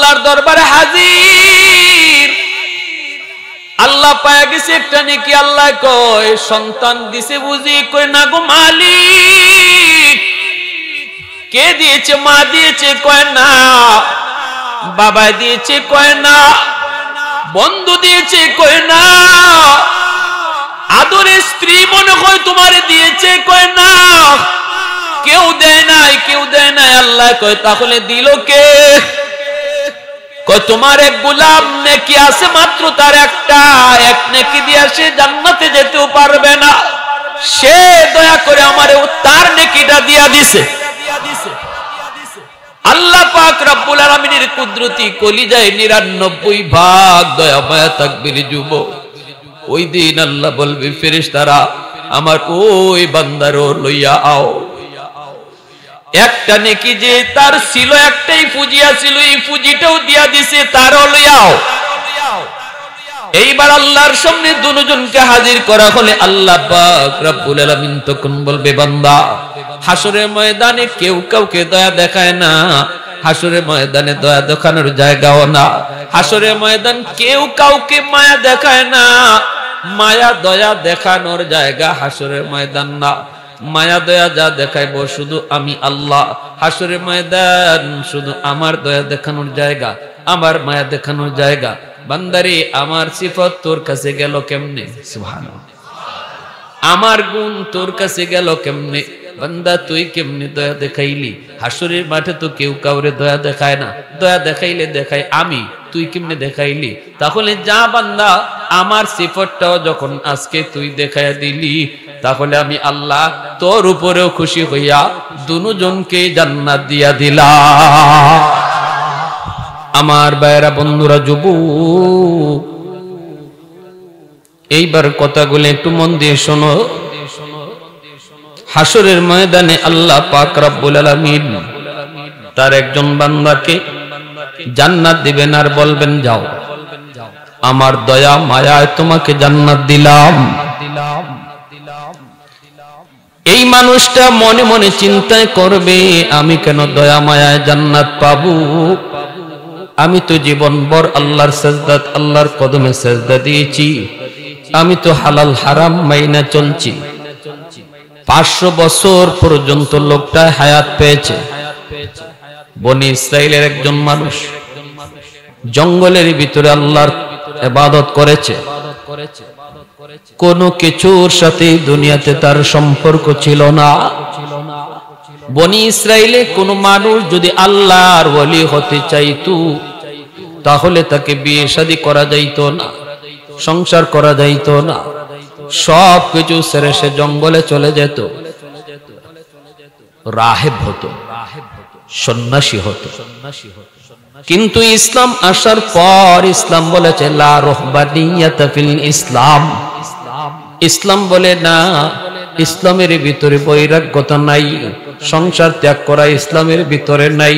আল্লাহর দরবারে হাজির। আল্লাহ পায়া গেছে একটা নেকি। আল্লাহ কয় সন্তান দিছে বুঝি? কয় না গো মালিক। কে দিয়েছে? মা দিয়েছে? কয় না। বাবা দিয়েছে? কয় না। বন্ধু দিয়েছে? কয় না। আদরের স্ত্রী মনে হয় তোমারে দিয়েছে? কয় না। কেউ দেয় নাই, কেউ দেয় নাই। আল্লাহ কয় তাহলে দিল কে? কয় তোমার এক গোলাম নেকি আছে মাত্র, তার একটা, এক নেকি দিয়ে সে জান্নাতে যেতেও পারবে না। সে দয়া করে আমারে তার নেকিটা দিয়া দিছে। আল্লাহ পাক রব্বুল আলামিনের কুদরতি কলিজায় 99 ভাগ দয়া মায়া তাকবীর যুবক। ওই দিন আল্লাহ বলবে ফেরেশতারা আমার ওই বান্দারও লইয়া আও। একটা নেকি যে তার ছিল, একটাই ফুজিয়া ছিল, এই ফুজিটাও দিয়া দিছে, তারও লইয়াও। এইবার আল্লাহর সামনে দুজনকে হাজির করা হলে আল্লাহ পাক রব্বুল আলামিন তখন বলবে বান্দা হাসরের ময়দানে কেউ কাউকে দয়া দেখায় না। হাসরের ময়দানে দয়া দেখানোর জায়গাও না। হাসরের ময়দান কেউ কাউকে মায়া দেখায় না। মায়া দয়া দেখানোর জায়গা হাসরের ময়দান না। মায়া দয়া যা দেখাইব শুধু আমি আল্লাহ। হাসরের ময়দান শুধু আমার দয়া দেখানোর জায়গা, আমার মায়া দেখানোর জায়গা। বান্দারে আমার সিফত তোর কাছে গেল কেমনে? সুবহানাল্লাহ। আমার গুণ তোর কাছে গেল কেমনে? বান্দা তুই কেমনে দয়া দেখাইলি? হাসরের মাঠে তো কেউ কাউরে দয়া দেখায় না। দয়া দেখাইলে দেখাই আমি, তুই কেমনে দেখাইলি? তাহলে যা বান্দা আমার সিফতটাও যখন আজকে তুই দেখাইয়া দিলি, তাহলে আমি আল্লাহ তোর উপরেও খুশি হইয়া দুজনকে জান্নাত দিয়া দিলাম। আমার ভাইরা বন্ধুরা যুবক, এইবার কথাগুলো একটু মন দিয়ে শোনো। হাসরের ময়দানে আল্লাহ পাক রব্বুল আলামিন তার একজন বান্দাকে জান্নাত দিবেন আর বলবেন যাও, আমার দয়া মায়ায় তোমাকে জান্নাত দিলাম। এই মানুষটা মনে মনে চিন্তায় করবে আমি কেন দয়া মায়ায় জান্নাত পাবো? আমি তো জীবনভর আল্লাহর সাজদাত, আল্লাহর কদমে সাজদা দিয়েছি। আমি তো হালাল হারাম মাইনা চলছি। 500 বছর পর্যন্ত লোকটা হায়াত পেয়েছে। বনি ইসরাইলের একজন মানুষ জঙ্গলের ভিতরে আল্লাহর ইবাদত করেছে। কোনো কিছুর সাথে দুনিয়াতে তার সম্পর্ক ছিল না। বনি ইসরাইলে কোনো মানুষ যদি আল্লাহর ওলি হতে চাইতো তাহলে তাকে বিয়ে শাদী করা যাইতো না, সংসার করা যাইতো না। সব কিছু ছেড়ে সে জঙ্গলে চলে যেত, রাহেব হতো, সন্ন্যাসী হতো। কিন্তু ইসলাম আসার পর ইসলাম বলেছে লা রহবানিয়াতা ফিল ইসলাম। ইসলাম বলে না, ইসলামের ভিতরে বৈরাগ্যতা নাই, সংসার ত্যাগ করা ইসলামের ভিতরে নাই।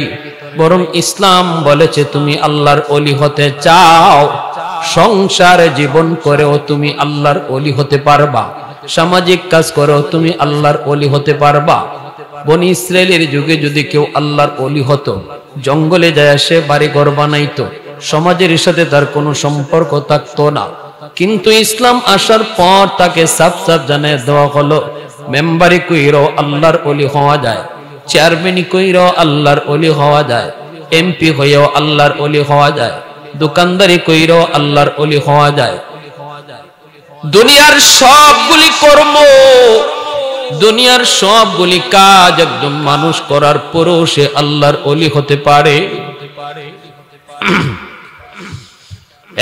বরং ইসলাম বলেছে তুমি আল্লাহর ওলি হতে চাও, সংসারে জীবন করেও তুমি আল্লাহর ওলি হতে পারবা, সামাজিক কাজ করেও তুমি আল্লাহর ওলি হতে পারবা। বনি ইসরাইলের যুগে যদি কেউ আল্লাহর ওলি হতো, জঙ্গলে যায় সে বাড়ি ঘর বানাইতো, সমাজের সাথে তার কোনো সম্পর্ক থাকতো না। কিন্তু ইসলাম আসার পর তাকে সাফ সাফ জানিয়ে দেওয়া হলো মেম্বারি কইরো আল্লাহর ওলি হওয়া যায়, চেয়ারম্যানি কইরো আল্লাহর ওলি হওয়া যায়, এমপি হয়েও আল্লাহর ওলি হওয়া যায়, দোকানদারি কইরো আল্লাহর ওলি হওয়া যায়। দুনিয়ার সবগুলি কর্ম, দুনিয়ার সবগুলি কাজ একজন মানুষ করার পরও সে আল্লাহর ওলি হতে পারে।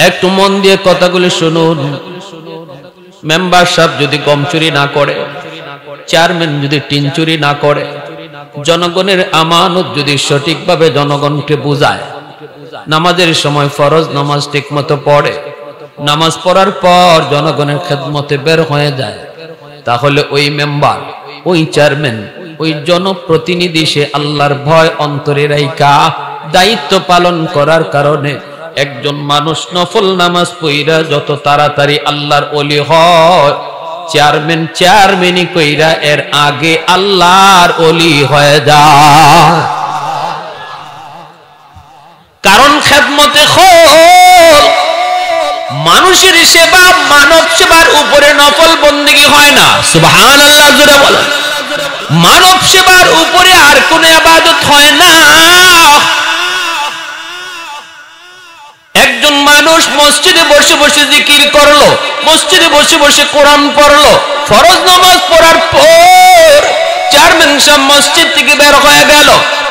একটু মন দিয়ে কথাগুলি শুনুন। মেম্বার সাহেব যদি গম চুরি না করে, চেয়ারম্যান যদি টিন চুরি না করে, জনগণের আমানত যদি সঠিকভাবে জনগণকে বুঝায়, নামাজের সময় ফরজ নামাজ ঠিক মতো পড়ে, নামাজ পড়ার পর জনগণের খেদমতে বের হয়ে যায়, তাহলে ওই মেম্বার, ওই চেয়ারম্যান, ওই জনপ্রতিনিধি সে আল্লাহর ভয় অন্তরে রাইখা দায়িত্ব পালন করার কারণে একজন মানুষ নফল নামাজ পড়া যত তাড়াতাড়ি আল্লাহর ওলি হয়, চেয়ারম্যানই কইরা এর আগে আল্লাহর ওলি হয়ে যায়। কারণ খেদমতে খোল মানুষের সেবা, মানব সেবার উপরে নফল বন্দেগী হয় না। সুবহানাল্লাহ জোরে বলেন। মানব সেবার উপরে আর কোন ইবাদত হয় না। একজন মানুষ মসজিদে বসে বসে জিকির করলো, মসজিদে বসে বসে কোরআন পড়লো, ফরজ নামাজ পড়ার পর চেয়ারম্যান সাহেব মসজিদ থেকে বের হয়ে গেল,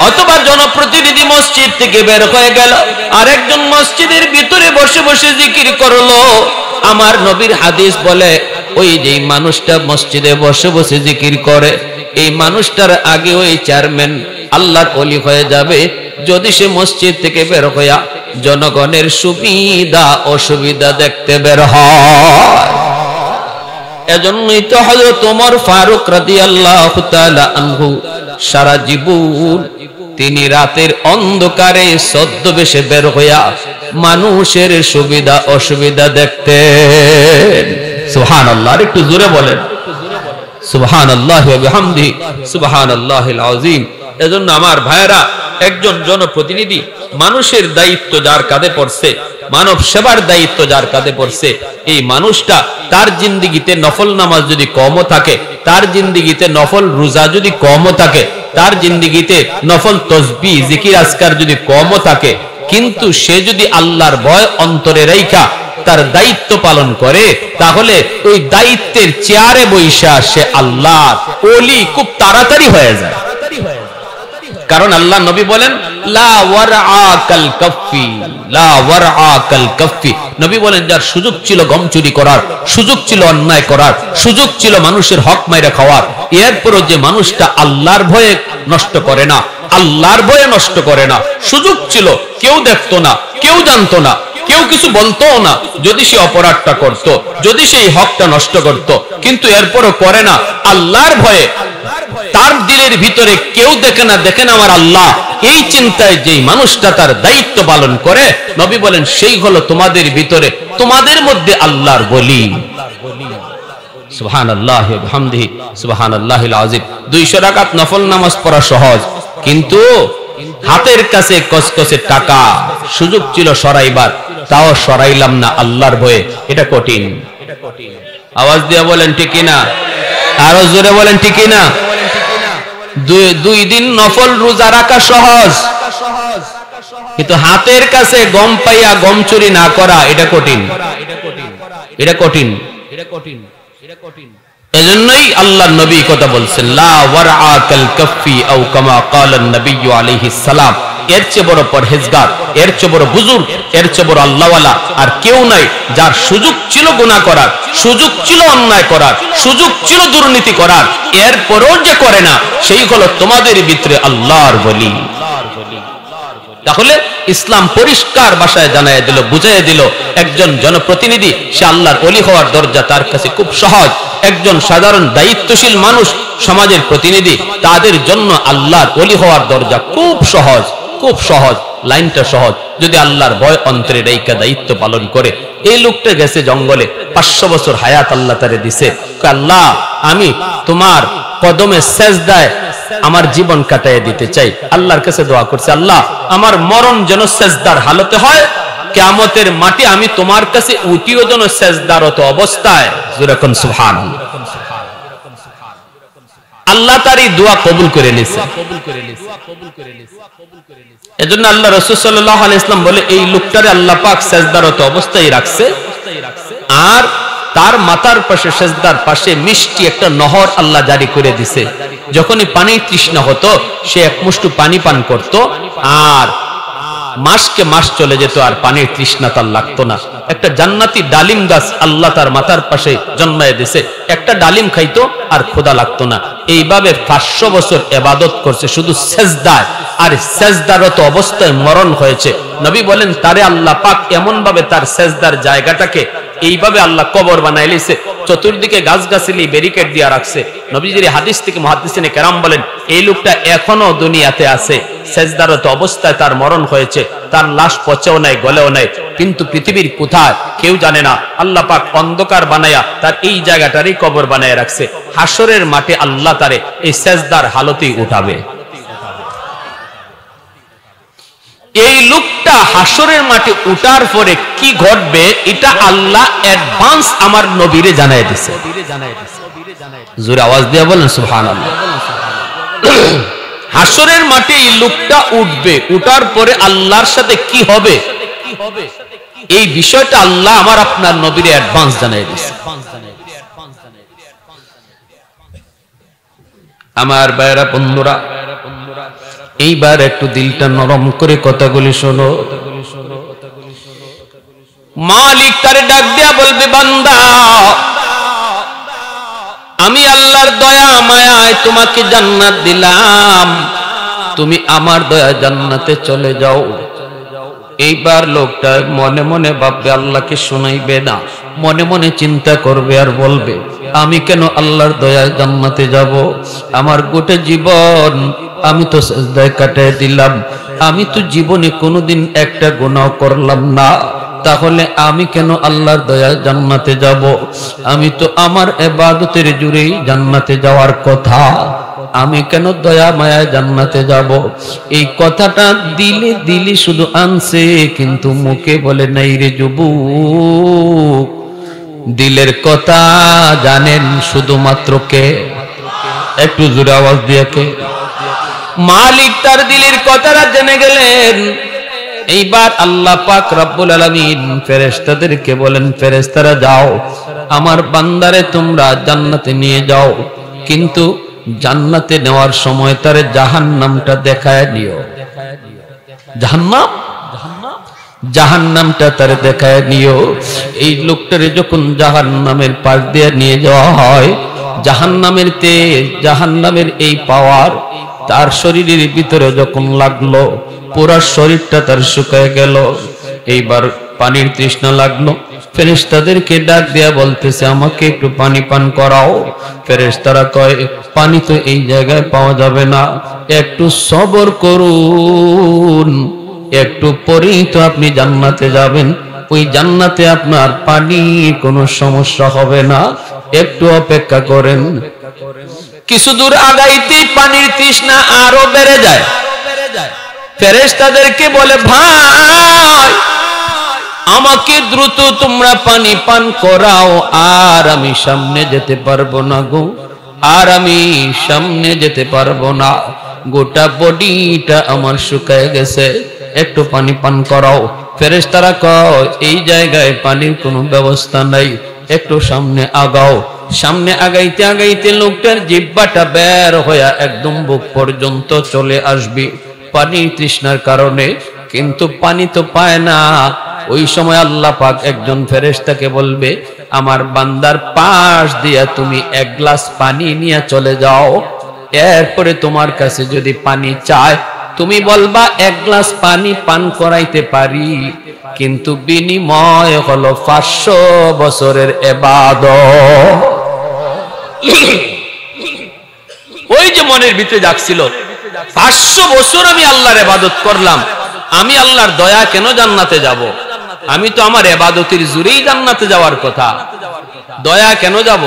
অথবা জনপ্রতিনিধি মসজিদ থেকে বের হয়ে গেল, আর একজন মসজিদের ভিতরে বসে বসে জিকির করলো। আমার নবীর হাদিস বলে ওই যে মানুষটা মসজিদে বসে বসে জিকির করে, এই মানুষটার আগে ওই চেয়ারম্যান আল্লাহর ওলি হয়ে যাবে যদি সে মসজিদ থেকে বের হইয়া জনগণের সুবিধা অসুবিধা দেখতে বের হয়। এজন্যই তো হযরত ওমর ফারুক রাদিয়াল্লাহু তাআলা আনহু সারা জীবন তিনি রাতের অন্ধকারে ছদ্মবেশে বের হইয়া মানুষের সুবিধা অসুবিধা দেখতেন। সুবহানাল্লাহ, আর একটু জোরে বলেন সুবহানাল্লাহি ওয়া বিহামদিহি সুবহানাল্লাহিল আযীম। এজন্য আমার ভাইয়েরা, একজন জনপ্রতিনিধি মানুষের দায়িত্ব যার কাঁধে পড়ছে, মানব সেবার দায়িত্ব যার কাঁধে পড়ছে, এই মানুষটা তার জিন্দেগিতে নফল নামাজ যদি কমও থাকে, তার জিন্দেগিতে নফল রোজা যদি কমও থাকে, তার জিন্দেগিতে নফল তসবিহ জিকির আজকার যদি কমও থাকে, কিন্তু সে যদি আল্লাহর ভয় অন্তরে রাইখা তার দায়িত্ব পালন করে, তাহলে ওই দায়িত্বের চেয়ারে বৈশা সে আল্লাহর ওলি খুব তাড়াতাড়ি হয়ে যায়। কারণ আল্লাহ নবী বলেন লা ওয়ারআ কাল কাফি, লা ওয়ারআ কাল কাফি। নবী বলেন যার সুযোগ ছিল গম চুরি করার, সুযোগ ছিল অন্যায় করার, সুযোগ ছিল মানুষের হক মাইরা খাওয়ার, এরপরও যে মানুষটা আল্লাহর ভয়ে নষ্ট করে না, আল্লাহর ভয়ে নষ্ট করে না, সুযোগ ছিল, কেউ দেখতো না, কেউ জানতো না, কেউ কিছু বলতো না, যদি সে অপরাধটা করত, যদি সেই হকটা নষ্ট করত, কিন্তু এরপরও করে না আল্লাহর ভয়ে, তার দিলের ভিতরে কেউ দেখে না, দেখেন আমার আল্লাহ, এই চিন্তায় যেই মানুষটা তার দায়িত্ব পালন করে, নবী বলেন সেই হলো তোমাদের ভিতরে, তোমাদের মধ্যে আল্লাহর ওলি। সুবহানাল্লাহি ওয়া বিহামদিহি সুবহানাল্লাহিল আযীম। 200 রাকাত নফল নামাজ পড়া সহজ, কিন্তু হাতের কাছে কসকসে টাকা, সুযোগ ছিল সরাইবার, তাও সরাইলাম না আল্লাহর ভয়ে, এটা কঠিন। আওয়াজ দিয়ে বলেন ঠিক কিনা, আরো জোরে বলেন ঠিক কিনা। 2 দিন নফল রোজা রাখা সহজ, কিন্তু হাতের কাছে গম পাইয়া গম চুরি না করা এটা কঠিন, এটা কঠিন, এটা কঠিন, এটা কঠিন। এজন্যই আল্লাহর নবী কথা বলছেন লা ওয়ারআ কাল কাফি আও কামা ক্বালা নবী আলাইহিস সালাম। এর চেয়ে বড় পরহেজগার, এর চেয়ে বড় বুজুর্গ, এর চেয়ে বড় আল্লাহওয়ালা আর কেউ নাই, যার সুযোগ ছিল গুনাহ করার, সুযোগ ছিল অন্যায় করার, সুযোগ ছিল দুর্নীতি করার, এরপরও যে করে না, সেই হলো তোমাদের ভিতরে আল্লাহর ওলি। তাহলে ইসলাম পরিষ্কার ভাষায় জানায় দিল, বুঝাইয়া দিল, একজন জনপ্রতিনিধি সে আল্লাহর ওলি হওয়ার দরজা তার কাছে খুব সহজ। একজন সাধারণ দায়িত্বশীল মানুষ, সমাজের প্রতিনিধি, তাদের জন্য আল্লাহর ওলি হওয়ার দরজা খুব সহজ, খুব সহজ, লাইনটা সহজ, যদি আল্লাহর ভয় অন্তরে রেখে দায়িত্ব পালন করে। এই লোকটা গেছে জঙ্গলে, 500 বছর হায়াত আল্লাহ তারে দিছে, আল্লাহ আমি তোমার কদমে সেজদায় আমার জীবন কাটাইয়া দিতে চাই। আল্লাহর কাছে দোয়া করছে, আল্লাহ আমার মরণ যেন সেজদার হালতে হয়, কিয়ামতের মাটি আমি তোমার কাছে উঠিও যেন সেজদারত অবস্থায়। যেরকম সুবহানাল্লাহ, আল্লাহ তার এই দোয়া কবুল করে নিয়েছে। এজন্য আল্লাহ রাসূল সাল্লাল্লাহু আলাইহি ওয়াসাল্লাম বলে এই লোকটারে আল্লাহ পাক সেজদারত অবস্থায় রাখছে, আর তার মাথার পাশে সেজদার পাশে মিষ্টি একটা নহর আল্লাহ জারি করে দিছে। যখনই পানির তৃষ্ণা হতো সে এক মুষ্টি পানি পান করত, আর মাসকে মাস চলে যেত আর পানির তৃষ্ণা তার লাগতো না। একটা জান্নাতি ডালিম গাছ আল্লাহ তার মাথার পাশে জন্মায় দিছে, একটা ডালিম খাইতো আর ক্ষুধা লাগতো না। এইভাবে 500 বছর ইবাদত করছে শুধু সেজদায়, আর সেজদারত অবস্থায় মরণ হয়েছে। নবী বলেন তারে আল্লাহ পাক এমন ভাবে তার সেজদার জায়গাটাকে এইভাবে আল্লাহ কবর বানায় লিছে, চতুর্দিকে গাছগাছালি ব্যারিকেড দিয়া রাখছে। নবীজির হাদিস থেকে মুহাদ্দিসিনে কেরাম বলেন এই লোকটা এখনো দুনিয়াতে আছে, সেজদারত অবস্থায় তার মরণ হয়েছে, তার লাশ পচেও নাই, গলেও নাই, কিন্তু পৃথিবীর কোথায় কেউ জানে না। আল্লাহ পাক অন্ধকার বানায়া তার এই জায়গাটারই কবর বানায় রাখছে। হাসরের মাঠে আল্লাহ তারে এই সেজদার হালতেই উঠাবে। এই লোকটা লোকটা হাসরের মাঠে উঠার পরে কি ঘটবে এটা আল্লাহ অ্যাডভান্স আমার নবীরে জানাই দিয়েছে। জোরে আওয়াজ দিয়ে বলেন সুবহানাল্লাহ। হাসরের মাঠে এই লোকটা উঠবে, উঠার পরে আল্লাহর সাথে কি হবে এই বিষয়টা আল্লাহ আমার আপনার নবীরে অ্যাডভান্স জানাই দিয়েছে। আমার ভাইরা বন্ধুরা, এইবার একটু দিলটা নরম করে কথাগুলি শোনো। মালিক তারে ডাক দিয়া বলবে, বান্দা আমি আল্লাহর দয়া মায়ায় তোমাকে জান্নাত দিলাম, তুমি আমার দয়া জান্নাতে চলে যাও। এইবার লোকটা মনে মনে ভাববে, আল্লাহকে শোনাইবে না, মনে মনে চিন্তা করবে আর বলবে, আমি কেন আল্লাহর দয়ায় জান্নাতে যাব? আমার গোটা জীবন আমি তো সিজদায় কাটিয়ে দিলাম, আমি তো জীবনে কোনোদিন একটা গুনাহ করলাম না, তাহলে আমি কেন আল্লাহর দয়ায় জান্নাতে যাব? আমি তো আমার ইবাদতের জুরেই জান্নাতে যাওয়ার কথা, আমি কেন দয়া মায়ায় জান্নাতে যাব? এই কথাটা দিলে দিলে শুধু আনছে, কিন্তু মুখে বলে নাই রে যুবক। দিলের কথা জানেন শুধুমাত্র কে? একটু জোরে আওয়াজ দিয়ে কে? মালিক তার দিলের কথাটা জেনে গেলেন। এইবার আল্লাহ পাক রব্বুল আলামিন ফেরেশতাদেরকে বলেন, ফেরেশতারা যাও, আমার বান্দারে তোমরা জান্নাতে নিয়ে যাও, কিন্তু জান্নাতে নেওয়ার সময় তারে জাহান্নামটা দেখায় দিও। জাহান্নাম, জাহান্নামটা তারে দেখায় নিও। এই লোকটারে যখন জাহান্নামের পাশ দিয়ে নিয়ে যাওয়া হয়, জাহান্নামের তেজ, জাহান্নামের এই পাওয়ার তার শরীরের ভিতরে যখন লাগলো, পুরা শরীরটা তার শুকায় গেল। এইবার পানির তৃষ্ণা লাগলো, ফেরেশতাদেরকে ডাক দিয়া বলতেছে, আমাকে একটু পানি পান করাও। ফেরেশতারা কয়, পানি তো এই জায়গায় পাওয়া যাবে না, একটু সবর করুন, একটু পরেই তো আপনি জান্নাতে যাবেন, ওই জান্নাতে আপনার পানি কোনো সমস্যা হবে না, একটু অপেক্ষা করেন। কিছু দূর আগাইতেই পানির তৃষ্ণা আরো বেড়ে যায়। ফেরেশতাদেরকে বলে, ভাই আমাকে দ্রুত তোমরা পানি পান করাও, আর আমি সামনে যেতে পারবো না গো, আর আমি সামনে যেতে পারবো না, গোটা বডিটা আমার শুকায় গেছে, একটু পানি পান করাও। ফেরেশতারা কয়, এই জায়গায় পানির কোনো ব্যবস্থা নাই, একটু সামনে আগাও। সামনে আগাইতে আগাইতে লোকটার জিহ্বাটা বের হয়ে একদম বুক পর্যন্ত চলে আসবে পানির তৃষ্ণার কারণে, কিন্তু পানি তো পায় না। ওই সময় আল্লাহ পাক একজন ফেরেশতাকে বলবে, আমার বান্দার পাশ দিয়া তুমি এক গ্লাস পানি নিয়ে চলে যাও, এরপরে তোমার কাছে যদি পানি চায় তুমি বলবা এক গ্লাস পানি পান করাইতে পারি, কিন্তু বিনিময় হলো 500 বছরের ইবাদত। ওই যে মনের ভিতরে জাগছিল, 500 বছর আমি আল্লাহর ইবাদত করলাম, আমি আল্লাহর দয়া কেন জান্নাতে যাব? আমি তো আমার ইবাদতের জুরেই জান্নাতে যাওয়ার কথা, দয়া কেন যাব?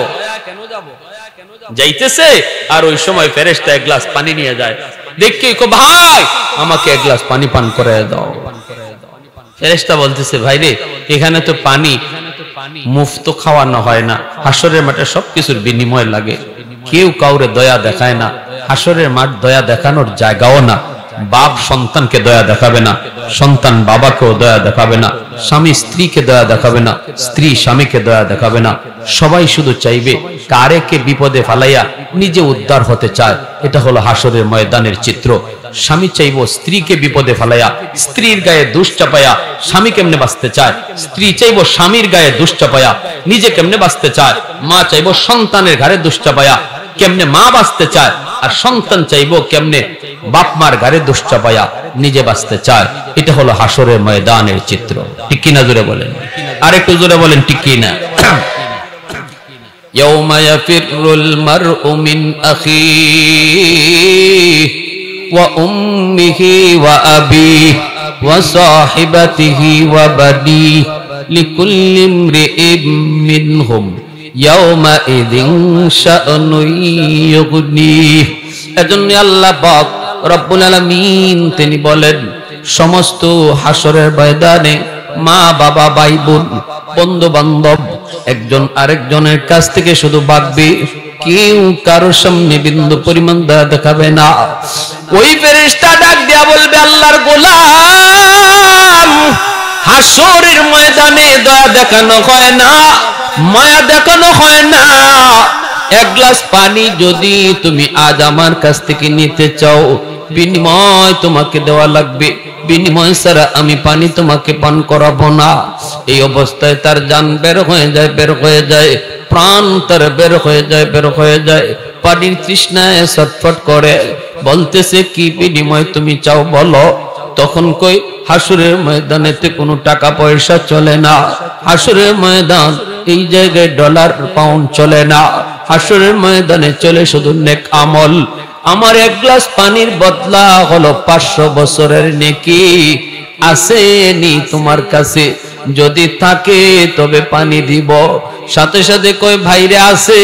যাইতেছে, আর ওই সময় ফেরেশতা এক গ্লাস পানি নিয়ে যায়, দেখে কো, ভাই আমাকে এক গ্লাস পানি পান করায় দাও। ফেরেশতা বলতেছে, ভাই রে, এখানে তো পানি মুফত খাওয়ানো হয় না, হাসরের মাঠে সবকিছুর বিনিময় লাগে, কেউ কাউরে দয়া দেখায় না, হাসরের মাঠ দয়া দেখানোর জায়গাও না। বাপ সন্তানকে দয়া দেখাবে না, সন্তান বাবাকেও দয়া দেখাবে না, স্বামী স্ত্রীকে দয়া দেখাবে না, স্ত্রী স্বামীকে দয়া দেখাবে না। সবাই শুধু চাইবে কারেকে বিপদে ফালাইয়া নিজে উদ্ধার হতে চায়। এটা হলো হাসরের ময়দানের চিত্র। স্বামী চাইবো স্ত্রীকে বিপদে ফালাইয়া স্ত্রীর গায়ে দোষ চাপাইয়া স্বামী কেমনে বাঁচতে চায়, স্ত্রী চাইবো স্বামীর গায়ে দোষ চাপাইয়া নিজে কেমনে বাঁচতে চায়, মা চাইবো সন্তানের ঘাড়ে দোষ চাপাইয়া কেমনে মা বাঁচতে চায়, আর সন্তান চাইবো কেমনে বাপ মার ঘাড়ে দোষ চাপাইয়া নিজে বাঁচতে চায়। এটা হলো হাসরের ময়দানের চিত্র। ঠিক কিনা জোরে বলেন, আর একটু জোরে বলেন ঠিক কিনা। ইয়াউমা ইয়াফিরুল মারউ মিন আখিহি ওয়া উম্মিহি ওয়া আবিহি ওয়া সাহিবাতিহি ওয়া বানিহি লিকুল্লি ইমরিইন মিনহুম ইয়াউমা ইযিন শাআনুন ইউগনিহি। এজন্য আল্লাহ পাক রব্বুল আলামিন তিনি বলেন, সমস্ত হাসরের ময়দানে মা বাবা ভাই বোন বন্ধু বান্ধব একজন আরেকজনের কাছ থেকে শুধু ভাববে, কেউ কারোর সামনে বিন্দু পরিমাণ দয়া দেখাবে না। ওই ফেরেশতা ডাক দিয়া বলবে, আল্লাহর গোলাম, হাসরের ময়দানে দয়া দেখানো হয় না, মায়া দেখানো হয় না। এক গ্লাস পানি যদি তুমি আজ আমার কাছ থেকে নিতে চাও, বিনিময় তোমাকে দেওয়া লাগবে, বিনিময় ছাড়া আমি পানি তোমাকে পান করাবো না। এই অবস্থায় তার জান বের হয়ে যায়, প্রাণ তার বের হয়ে যায়, পানির তৃষ্ণায় ছটফট করে, বলতেছে কি বিনিময় তুমি চাও বলো। তখন কই, হাসরের ময়দানেতে কোনো টাকা পয়সা চলে না, হাসরের ময়দান এই জায়গায় ডলার পাউন্ড চলে না, হাসরের ময়দানে চলে শুধু নেক আমল। আমার এক গ্লাস পানির বদলা হলো 500 বছরের নেকি। আসেনি তোমার কাছে? যদি থাকে তবে পানি দিব। সাথে সাথে কই, ভাইরে আছে,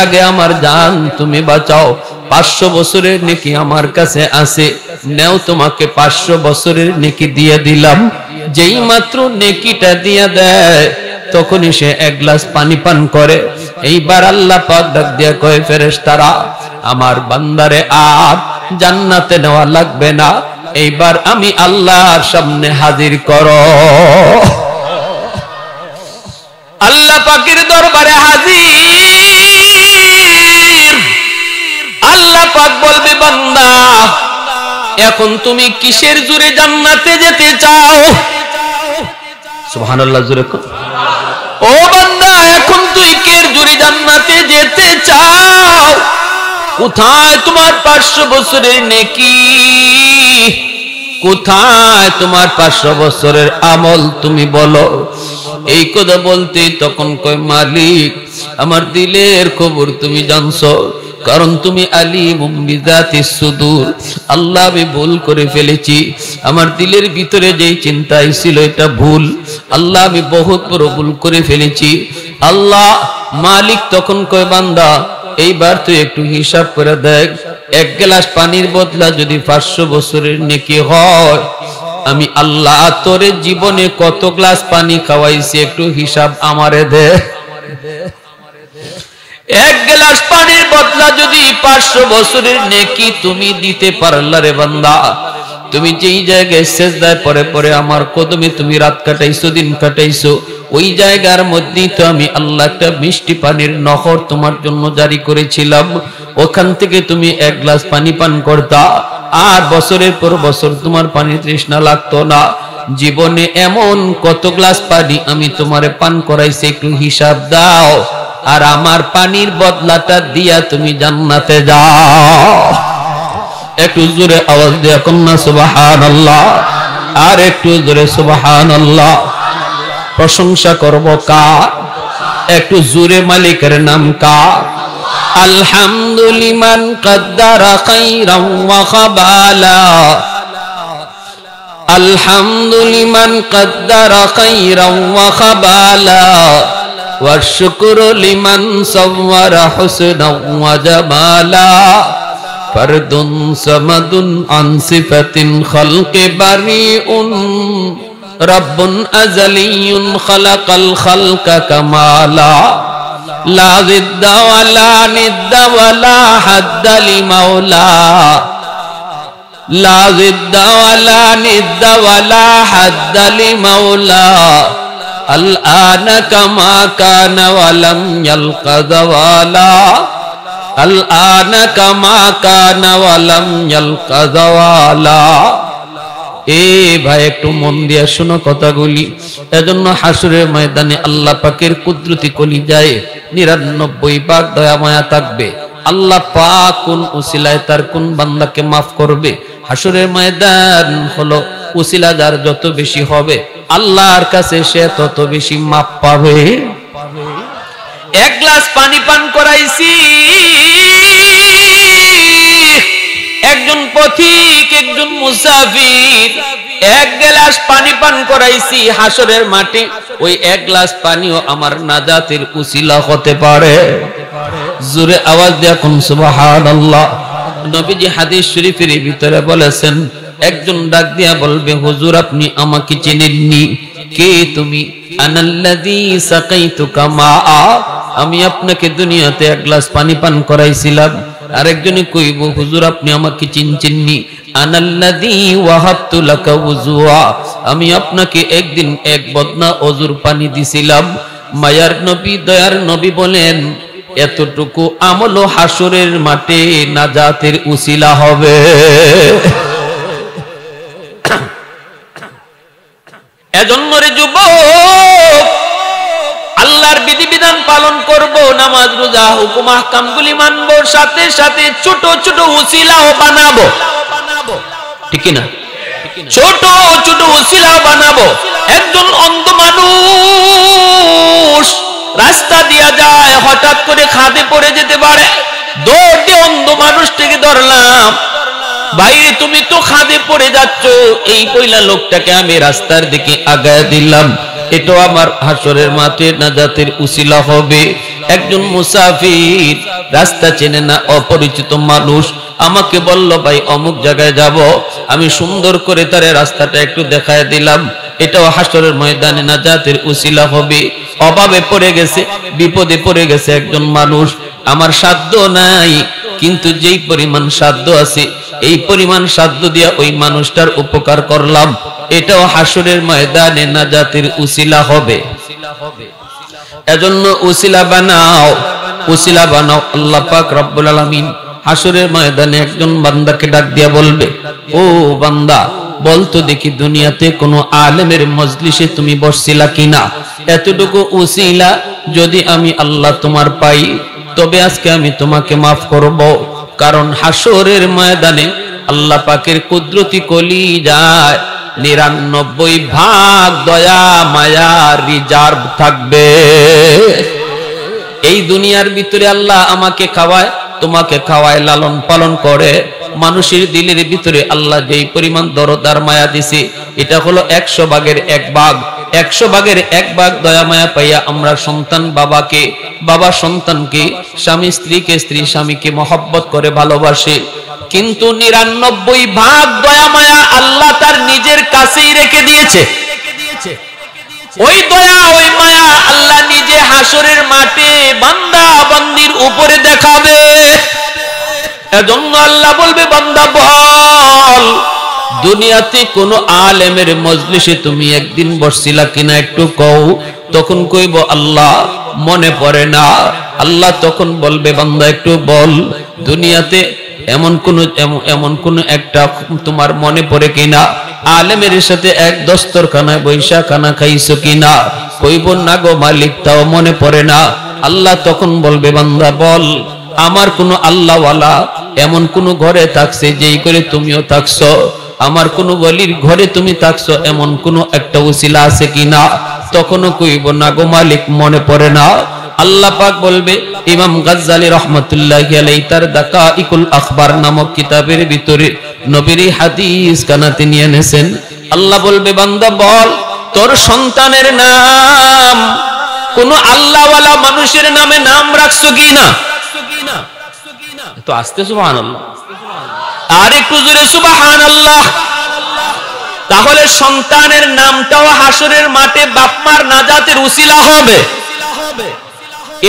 আগে আমার জান তুমি বাঁচাও, 500 বছরের নেকি আমার কাছে আছে, নেও তোমাকে 500 বছরের নেকি দিয়ে দিলাম। যেই মাত্র নেকিটা দিয়ে দেয় তখনই সে এক গ্লাস পানি পান করে। এইবার আল্লাহ পাক ডাক দিয়া কয়, ফেরেশতারা, আমার বান্দারে আর জান্নাতে নেওয়া লাগবে না, এইবার আমি আল্লাহর সামনে হাজির করো। আল্লাহ পাকের দরবারে হাজির। আল্লাহ পাক বলবে, বান্দা, এখন তুমি কিসের জোরে জান্নাতে যেতে চাও? সুবহানাল্লাহ, জোরে কর। ও বান্দা, এখন তুই কের জোরে জান্নাতে যেতে চাও? কোথায় তোমার 500 বছরের নেকি? কোথায় তোমার 500 বছরের আমল? তুমি বলো। এই কথা বলতে তখন কয়, মালিক, আমার দিলের খবর তুমি জানছো, কারণ তুমি আলিমুম বিযাতিস সুদূর। আল্লাহ, আমি ভুল করে ফেলেছি, আমার দিলের ভিতরে যেই চিন্তা ছিল এটা ভুল। আল্লাহ, আমি বহুত বড় ভুল করে ফেলেছি। আল্লাহ মালিক তখন কয়, বান্দা, এইবার তুই একটু হিসাব করে দেখ, এক গ্লাস পানির বদলা যদি 500 বছরের নেকি হয়, আমি আল্লাহ তোরে জীবনে কত গ্লাস পানি খাওয়াইছি একটু হিসাব আমারে দে। এক গ্লাস পানির বদলা যদি 500 বছরের নেকি তুমি দিতে পারলা রে বান্দা, তুমি যেই জায়গায় সেজদায় পরে পরে আমার কদমে তুমি রাত কাটাইছো, দিন কাটাইছো, ওই জায়গার মধ্যেই তো আমি আল্লাহ একটা মিষ্টি পানির নহর তোমার জন্য জারি করেছিলাম। ওখান থেকে তুমি এক গ্লাস পানি পান করতা, আর বছরের পর বছর তোমার পানি তৃষ্ণা লাগতো না। জীবনে এমন কত গ্লাস পানি আমি তোমারে পান করাইছি একটু হিসাব দাও, আর আমার পানির বদলাটা দিয়া তুমি জান্নাতে যাও। একটু জোরে আওয়াজ দিয়া কন্যা সুবহানাল্লাহ, আর একটু জোরে সুবহানাল্লাহ। প্রশংসা করব কার? একটু জোরে মালিকের নাম কার? আলহামদুলিমান কদ্দারা খাইরাম ওয়া খাবালা, আলহামদুলিমান কদ্দারা খাইরাম ওয়া খাবালা, ওয়া শুকরু লিমান সাওয়ারা হুসনাও ওয়া জামালা, ফারদুন সামাদুন আন সিফাতিন খালকি বারিউন, রব্বুন আযালিয়ুন খালাকাল খালকা কামালা, লা জিদ্দা ওয়ালা নিদ্দা ওয়ালা হাদ্দা লিমাওলা, লা জিদ্দা ওয়ালা নিদ্দা ওয়ালা হাদ্দা লিমাওলা, আল আনা কামা কানা ওয়ালাম ইয়ালকা যাওয়ালা, আল আনা কামা কানা ওয়ালাম ইয়ালকা যাওয়ালা। এ ভাই, একটু মন দিয়ে শোনো কথাগুলি। এজন্য হাসরের ময়দানে আল্লাহ পাকের কুদরতি কলিজায় 99 ভাগ দয়া মায়া থাকবে। আল্লাহ পাক কোন উসিলায় তার কোন বান্দাকে মাফ করবে। হাসরের ময়দান হলো উসিলা যার যত বেশি হবে আল্লাহর কাছে সে তত বেশি মাফ পাবে। এক গ্লাস পানি পান করাইছি, একজন পথিক, একজন মুসাফির, এক গ্লাস পানি পান করাইছি হাসরের মাঠে। ওই এক গ্লাস পানিও আমার নাজাতের উসিলা হতে পারে। জোরে আওয়াজ দিয়া কোন সুবহানাল্লাহ। নবীজি হাদিস শরীফের ভিতরে বলেছেন, একজন ডাক দিয়া বলবে হুজুর আপনি আমাকে চেনেননি, কে তুমি? আনাল্লাযী সাকাইতুকা মাআ, আমি আপনাকে দুনিয়াতে এক গ্লাস পানি পান করাইছিলাম। আরেকজনে কইব হুজুর আপনি আমাকে চিনছেননি, আনাল্লাযী ওয়াহাবতু লাকা ওযুআ, আমি আপনাকে একদিন এক বদনা ওযুর পানি দিছিলাম। মায়ার নবী দয়ার নবী বলেন এতটুকু আমল হাসরের মাঠে নাজাতের উসিলা হবে। এজন্য রে যুবক, আল্লাহর বিধিবিধান পালন করব, নামাজ রোজা হুকুম আহকামগুলি মানব, সাথে সাথে ছোট ছোট উসিলাও বানাবো, ঠিক না? ছোট ছোট উসিলাও বানাবো। একজন অন্ধ মানুষ রাস্তা দিয়া যায়, হঠাৎ করে খাদে পড়ে যেতে পারে, দৌড়ে অন্ধ মানুষটাকে ধরলাম, ভাই তুমি তো খাদে পড়ে যাচ্ছ, এই পয়লা লোকটাকে আমি রাস্তার দিকে আগায় দিলাম, এটা আমার হাসরের মাঠে নাজাতের উসিলা হবে। একজন মুসাফির রাস্তা চেনে না, অপরিচিত মানুষ আমাকে বলল ভাই অমুক জায়গায় যাব, আমি সুন্দর করে তার রাস্তাটা একটু দেখায় দিলাম, এটাও হাসরের ময়দানে নাজাতের উসিলা হবে। অভাবে পড়ে গেছে, বিপদে পড়ে গেছে একজন মানুষ, আমার সাধ্য নাই, কিন্তু যেই পরিমাণ সাধ্য আছে এই পরিমাণ সাধ্য দিয়া ওই মানুষটার উপকার করলাম, এটাও হাসরের ময়দানে নাজাতের উসিলা হবে। এজন্য উসিলা বানাও, উসিলা বানাও। আল্লাহ পাক রব্বুল আলামিন হাসরের ময়দানে একজন বান্দাকে ডাক দিয়া বলবে, ও বান্দা বলতো দেখি দুনিয়াতে কোনো আলেমের মজলিসে তুমি বসছিলা কিনা? এতটুকু উসিলা যদি আমি আল্লাহ তোমার পাই তবে আজকে আমি তোমাকে মাফ করব, কারণ হাসরের ময়দানে আল্লাহ পাকের কুদরতি কলিজায় ৯৯ ভাগ দয়া মায়া রিজার্ভ থাকবে। এই দুনিয়ার ভিতরে আল্লাহ আমাকে খাওয়ায়, তোমাকে খাওয়ায়, লালন পালন করে, মানুষের দিলের ভিতরে আল্লাহ যেই পরিমাণ দরদ আর মায়া দিছে এটা হলো ১০০ ভাগের ১ ভাগ। ১০০ ভাগের ১ ভাগ দয়া মায়া পাইয়া আমরা সন্তান বাবাকে, বাবা সন্তানকে, স্বামী স্ত্রীকে, স্ত্রী স্বামীকে মহব্বত করে ভালোবাসে, কিন্তু ৯৯ ভাগ দয়া মায়া আল্লাহ তার নিজের কাছেই রেখে দিয়েছে। ওই দয়া ওই মায়া আল্লাহ নিজে হাসরের মাঠে বান্দা বান্দির উপরে দেখাবে। এজন্য আল্লাহ বলবে বান্দা বল দুনিয়াতে কোন আলেমের মজলিসে তুমি একদিন বসছিলা কিনা একটু কও। তখন কইব আল্লাহ মনে পড়ে না। আল্লাহ তখন বলবে বান্দা একটু বল দুনিয়াতে এমন কোন একটা তোমার মনে পড়ে কিনা আলেমের সাথে এক দস্তরখানায় বৈশা খানা খাইছো কিনা? কইব না গো মালিক, তাও মনে পড়ে না। আল্লাহ তখন বলবে বান্দা বল আমার কোন আল্লাহওয়ালা এমন কোন ঘরে থাকছে যেই করে তুমিও থাকছো, আমার কোন ওলির ঘরে তুমি থাকছো এমন কোন একটা উসিলা আছে কিনা? তখনও কইব না গো মালিক, মনে পড়ে না। আল্লাহ পাক বলবে, ইমাম গাজ্জালী রাহমাতুল্লাহি আলাইহি তার দাকাইকুল আখবার নামক কিতাবের ভিতরে নবীর হাদিস কানাতে নিয়ে এনেছেন। আল্লাহ বলবে বান্দা বল তোর সন্তানের নাম কোন আল্লাহওয়ালা মানুষের নামে নাম রাখছো কিনা? তো আস্তে সুবহানাল্লাহ, আর একটু জোরে সুবহানাল্লাহ। তাহলে সন্তানের নামটাও হাসরের মাঠে বাপমার নাজাতের উসিলা হবে।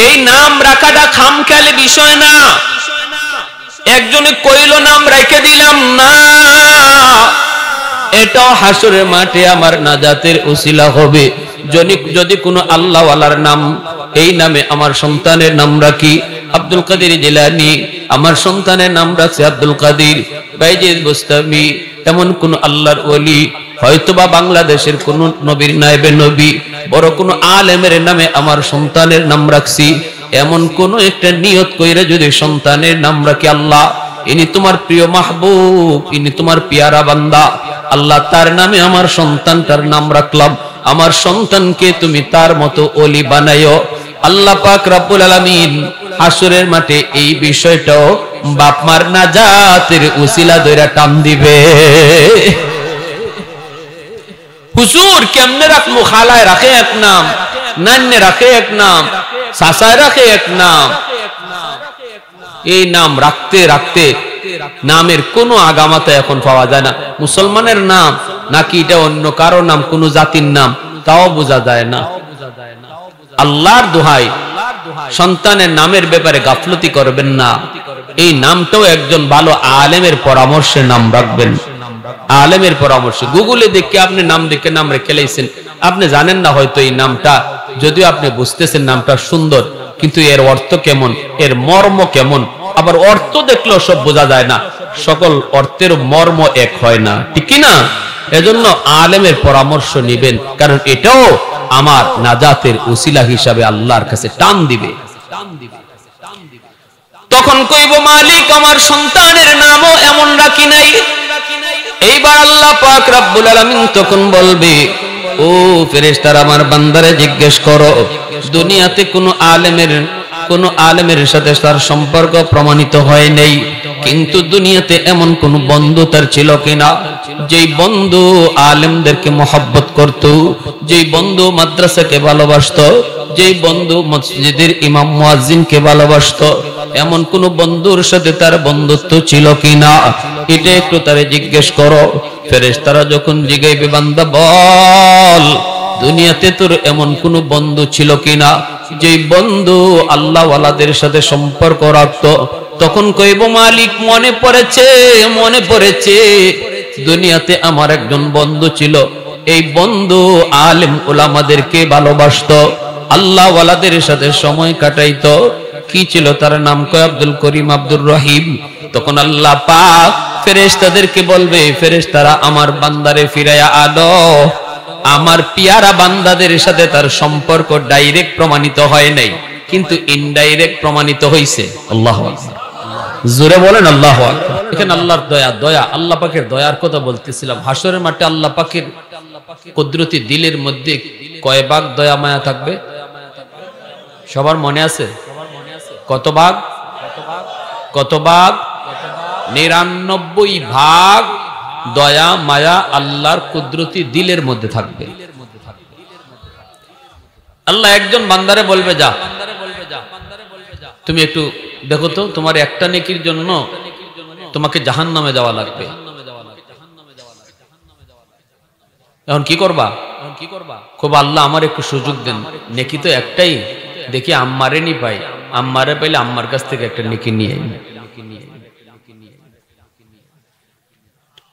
এই নাম রাখাটা খামখেয়ালি বিষয় না। একজনে কইল নাম রেখে দিলাম না, এটাও হাসরের মাঠে আমার নাজাতের উসিলা হবে। যদি কোনো আল্লাহওয়ালার নাম এই নামে আমার সন্তানের নাম রাখি আব্দুল কাদের জিলানী, আমার সন্তানের নাম রাখছে আব্দুল কাদের বাইজিদ বুস্তামি, এমন কোন আল্লাহর ওলি, হয়তোবা বাংলাদেশের কোন নবীর নায়েবে নবী, বড় কোন আলেমের নামে আমার সন্তানের নাম রাখছি, এমন কোন একটা নিয়ত কইরা যদি সন্তানের নাম রাখি আল্লাহ ইনি তোমার প্রিয় মাহবুব, ইনি তোমার পিয়ারা বান্দা, আল্লাহ তার নামে আমার সন্তানটার নাম রাখলাম, আমার সন্তানকে তুমি তার মতো ওলি বানাইও। আল্লাহ পাক রব্বুল আলামিন হাসরের মাঠে এই বিষয়টাও বাপমার নাজাতের উসিলা ধরে টান দিবে। হুজুর কেমনে রাখবো? খালায় রাখে এক নাম, নান্নে রাখে এক নাম, সাসায় রাখে এক নাম। এই নাম রাখতে রাখতে নামের কোনো আগামাতা এখন পাওয়া যায় না। মুসলমানের নাম নাকি এটা অন্য কারো নাম, কোন জাতির নাম, তাও বোঝা যায় না। আল্লাহর দোহাই, সন্তানের নামের ব্যাপারে গাফলতি করবেন না। এই নামটাও একজন ভালো আলেমের পরামর্শে নাম রাখবেন। আলেমের পরামর্শে গুগলে দেখে আপনি নাম দেখে নাম রেখে লাইছেন, আপনি জানেন না হয়তো এই নামটা, যদিও আপনি বুঝতেছেন নামটা সুন্দর, কিন্তু এর অর্থ কেমন, এর মর্ম কেমন, আবার অর্থ দেখলেও সব বোঝা যায় না, সকল অর্থের মর্ম এক হয় না, ঠিক কি না? এজন্য আলেমের পরামর্শ নিবেন, কারণ এটাও আমার নাজাতের উসিলা হিসাবে আল্লাহর কাছে টান দিবে। তখন কইব মালিক আমার সন্তানের নামও এমন রাখি নাই। এইবার আল্লাহ পাক রব্বুল আলামিন তখন বলবে, ও ফেরেশতারা আমার বান্দারে জিজ্ঞেস করো, দুনিয়াতে কোন আলেমের সাথে তার সম্পর্ক প্রমাণিত হয় নাই, কিন্তু দুনিয়াতে এমন কোন বন্ধু তার ছিল কিনা যেই বন্ধু আলেমদেরকে মহব্বত করত, যেই বন্ধু মাদ্রাসাকে ভালোবাসতো, যেই বন্ধু মসজিদের ইমাম মুয়াজ্জিনকে ভালোবাসতো, এমন কোন বন্ধুর সাথে তার বন্ধুত্ব ছিল কিনা এটা একটু তারে জিজ্ঞেস করো। ফেরেশতারা যখন জিগাইবে, বান্দা বল দুনিয়াতে তোর এমন কোন বন্ধু ছিল কিনা যেই বন্ধু আল্লাহ ওয়ালাদের সাথে সম্পর্ক রাখতো, তখন কইব মালিক মনে পড়েছে দুনিয়াতে আমার একজন বন্ধু ছিল, এই বন্ধু আলেম উলামাদেরকে ভালোবাসতো, আল্লাহ ওয়ালাদের সাথে সময় কাটাইতো। কি ছিল তার নাম? কয় আব্দুল করিম, আব্দুর রহিম। তখন আল্লাহ পাক ফেরেশতাদেরকে বলবে, ফেরেশতারা আমার বান্দারে ফিরাইয়া আনো। আমার পিয়ারা বান্দাদের সাথে তার সম্পর্ক ডাইরেক্ট প্রমাণিত হয় নাই, কিন্তু ইনডাইরেক্ট প্রমাণিত হইছে। আল্লাহু আকবার, জোরে বলেন আল্লাহু আকবার। এখানে আল্লাহর দয়া, আল্লাহ পাকের দয়ার কথা বলতেছিলাম। হাসরের মাঠে আল্লাহ পাকের কুদরতি দিলের মধ্যে কয় ভাগ দয়া মায়া থাকবে? সবার মনে আছে? কত ভাগ? 99 ভাগ দয়া মায়া আল্লাহর কুদরতি দিলের মধ্যে থাকবে। আল্লাহ একজন বান্দারে বলবে, যা তুমি একটু দেখো তো, তোমার একটা নেকির জন্য তোমাকে জাহান্নামে যাওয়া লাগবে। এখন কি করবা? খুব আল্লাহ আমার একটু সুযোগ দেন, নেকি তো একটাই, দেখি আম্মারে নি পাই, আম্মারে পাইলে আম্মার কাছ থেকে একটা নেকি নিয়ে।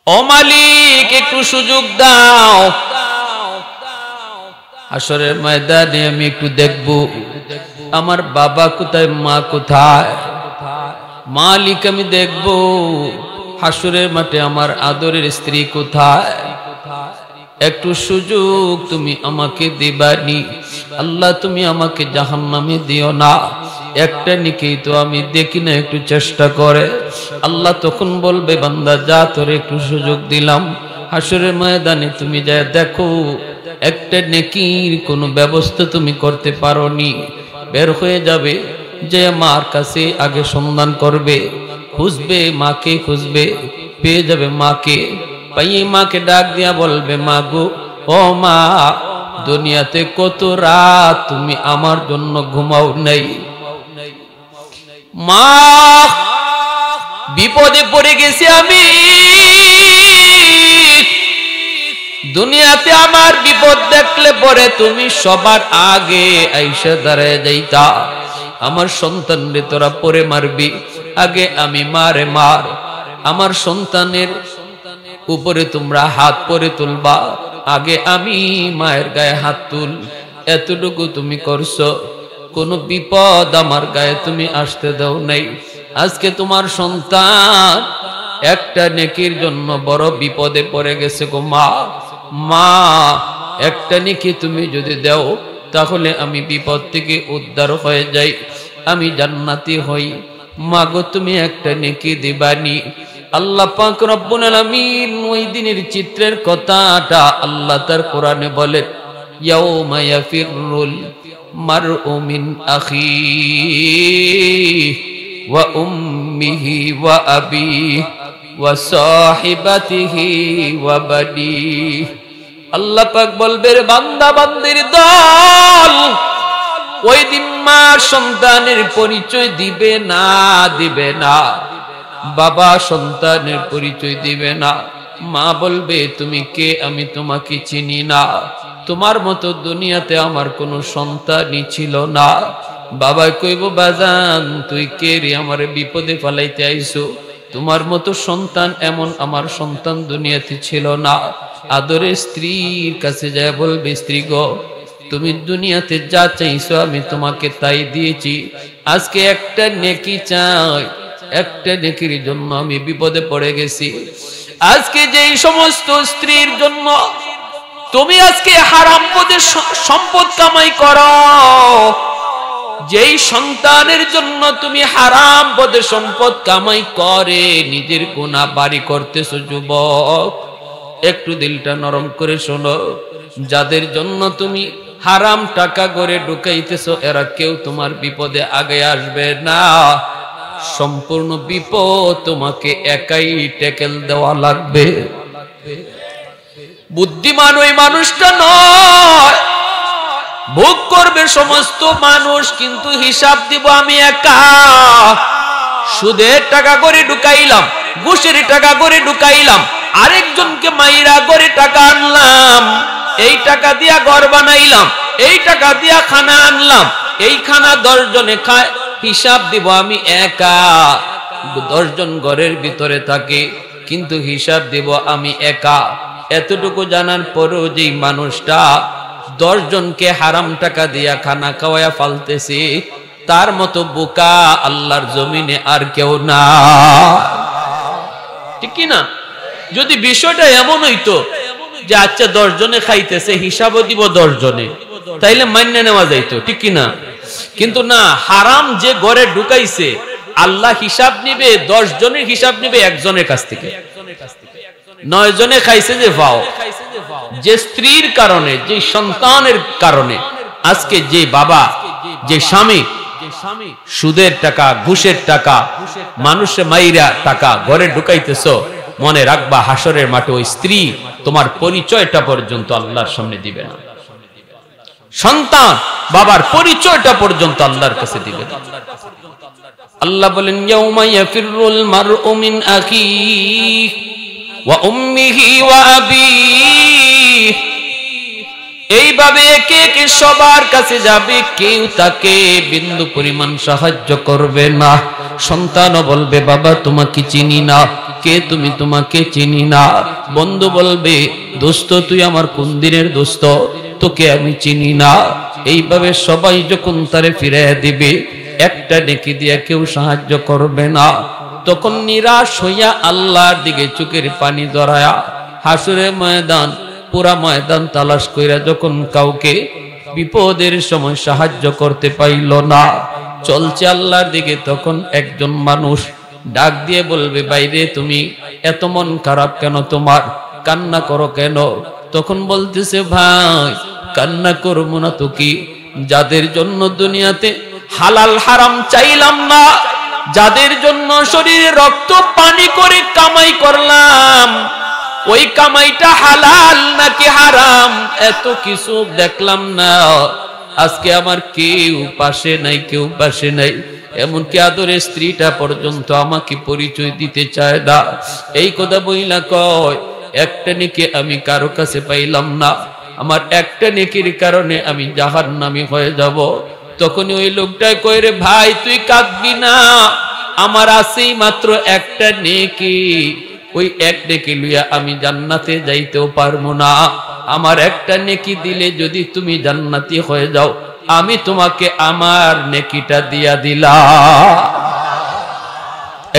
ও মালিক একটু সুযোগ দাও, হাসরের ময়দানে আমি একটু দেখব আমার বাবা কোথায়, মা কোথায়। মালিক আমি দেখব হাসরের মাঠে আমার আদরের স্ত্রী কোথায়। একটু সুযোগ তুমি আমাকে দিবানি আল্লাহ, তুমি আমাকে জাহান্নামে দিও না। একটা নেকি তো আমি দেখি না, একটু চেষ্টা করে। আল্লাহ তখন বলবে, বান্দা যা, তোরে একটু সুযোগ দিলাম, হাসরের ময়দানে তুমি যা দেখো একটা নেকির কোনো ব্যবস্থা তুমি করতে পারোনি। বের হয়ে যাবে, যে মার কাছে আগে সন্ধান করবে, খুঁজবে মাকে, খুঁজবে পেয়ে যাবে মাকে। পাইয়ে মাকে ডাক দিয়া বলবে, মা গো, ও মা, দুনিয়াতে কত রাত তুমি আমার জন্য ঘুমাও নাই। মা বিপদে পড়ে গেছি আমি, দুনিয়াতে আমার বিপদ দেখলে পরে তুমি সবার আগে আইসা দাঁড়ায় যাইতা। আমার সন্তানরে তোরা পরে মারবি, আগে আমি মারে মার। আমার সন্তানের উপরে তোমরা হাত পরে তুলবা, আগে আমি মায়ের গায়ে হাত তুল। এতটুকু তুমি করছো, কোন বিপদ আমার গায়ে তুমি আসতে দাও নাই। আজকে তোমার সন্তান একটা নেকির জন্য বড় বিপদে পড়ে গেছে গো মা। মা একটা নেকি তুমি যদি দাও, তাহলে আমি বিপদ থেকে উদ্ধার হয়ে যাই, আমি জান্নাতি হই। মা গো, তুমি একটা নেকি দিবানি। আল্লাহ পাক রব্বুল আলামিন ওই দিনের চিত্রের কথাটা আল্লাহ তার কোরআনে বলেন, ইয়াউমা ইয়াফিরুল মারউ মিন আখিহি ওয়া উম্মিহি ওয়া আবিহি ওয়া সাহিবাতিহি ওয়া বানিহি। আল্লাহ পাক বলবে, বান্দা বান্দির দল ওই দিন মা সন্তানের পরিচয় দিবে না। বাবা সন্তানের পরিচয় দিবে না, মা বলবে তুমি কে, আমি তোমাকে চিনি না, তোমার মতো দুনিয়াতে আমার কোনো সন্তানই ছিল না। বাবা কইব বাজান তুই কে রে, আমার বিপদে ফেলাইতে আইছো, তোমার মতো সন্তান এমন আমার সন্তান দুনিয়াতে ছিল না। আদরে স্ত্রীর কাছে যায় বলবে স্ত্রী গো, তুমি দুনিয়াতে যা চাইছো আমি তোমাকে তাই দিয়েছি, আজকে একটা নেকি চাই, একটা নেকির জন্য আমি বিপদে পড়ে গেছি। আজকে যেই সমস্ত স্ত্রীর জন্য তুমি আজকে হারাম পথে সম্পদ কামাই করো, যেই সন্তানের জন্য তুমি হারাম পথে সম্পদ কামাই করে নিজের গুনাহ বাড়ি করতেছো, যুবক একটু দিলটা নরম করে শোনো, যাদের জন্য তুমি হারাম টাকা করে ঢুকাইতেছো এরা কেউ তোমার বিপদে আগে আসবে না, সম্পূর্ণ বিপদ তোমাকে একাই ট্যাকেল দেওয়া লাগবে। বুদ্ধিমান ওই মানুষটা নয়, ভোগ করবে সমস্ত মানুষ, কিন্তু হিসাব দিব আমি একা। সুদের টাকা করে ঢুকাইলাম, ঘুষের টাকা করে ঢুকাইলাম, আরেকজনকে মাইরা করে টাকা আনলাম, এই টাকা দিয়া ঘর বানাইলাম, এই টাকা দিয়া খানা আনলাম, এই খানা 10 জনে খায়, হিসাব দিব আমি একা। 10 জন ঘরের ভিতরে থাকে কিন্তু হিসাব দিব আমি একা। এতটুকু জানার পরেও যে মানুষটা 10 জনকে হারাম টাকা দিয়া খানা খাওয়ায়া ফালতেছে, তার মতো বোকা আল্লাহর জমিনে আর কেউ না, ঠিক কি না? যদি বিষয়টা এমন হইতো যে আচ্ছা 10 জনে খাইতেছে, হিসাবও দিব 10 জনে, তাইলে মান্য নেওয়া যাইতো, ঠিক কি না? কিন্তু না, হারাম যে ঘরে ঢুকাইছে আল্লাহ হিসাব নিবে, 10 জনের হিসাব নিবে একজনের কাছ থেকে। 9 জনে খাইছে যে ভাও, যে স্ত্রীর কারণে, যে সন্তানের কারণে আজকে যে বাবা, যে স্বামী সুদের টাকা, ঘুষের টাকা, মানুষে মাইরা টাকা ঘরে ঢুকাইতেছো, মনে রাখবা হাসরের মাঠে ওই স্ত্রী তোমার পরিচয়টা পর্যন্ত আল্লাহর সামনে দিবে না, সন্তান বাবার পরিচয়টা পর্যন্ত আল্লাহর কাছে দিবে না। আল্লাহ বলেন ইয়াউমা ইয়াফিরুল মারউ মিন আখিহি ওয়া উম্মিহি ওয়া আবিহি, এইভাবে একে একে সবার কাছে যাবে, কেউ তাকে বিন্দু পরিমাণ সাহায্য করবে না। সন্তানও বলবে বাবা তোমাকে চিনি না, কে তুমি, তোমাকে চিনি না। বন্ধু বলবে দোস্ত তুই আমার কোন দিনের দোস্ত, তোকে আমি চিনি না। এইভাবে সবাই যখন তারে ফিরিয়ে দিবে, একটা নেকি দিয়ে কেউ সাহায্য করবে না। তখন নিরাশ হইয়া আল্লাহর দিকে চোখের পানি ধরায়া হাসরের ময়দান, পুরা ময়দান তালাশ কইরা যখন কাউকে বিপদের সময় সাহায্য করতে পাইল না, চলছে আল্লাহর দিকে, তখন একজন মানুষ ডাক দিয়ে বলবে বাইরে তুমি এত মন খারাপ কেন, তোমার কান্না করো কেন? তখন বলতেছে ভাই কান্না করবো না তো কি, যাদের জন্য দুনিয়াতে হালাল হারাম চাইলাম না, যাদের জন্য শরীরে রক্ত পানি করে কামাই করলাম, ওই কামাইটা হালাল নাকি হারাম এত কিছু দেখলাম না, আজকে আমার কেউ পাশে নাই, কেউ পাশে নাই, এমনকি আদরের স্ত্রীটা পর্যন্ত আমাকে পরিচয় দিতে চায় না। এই কথা বইলা কয় একটা নেকি আমি কারো কাছে পাইলাম না, আমার একটা নেকির কারণে আমি জাহান্নামী হয়ে যাব। তখন ওই লোকটা কয় রে ভাই তুই কাঁদবি না, আমার আছেই মাত্র একটা নেকি, ওই এক নেকি লইয়া আমি জান্নাতে যাইতেও পারবো না, আমার একটা নেকি দিলে যদি তুমি জান্নাতি হয়ে যাও, আমি তোমাকে আমার নেকিটা দিয়া দিলাম।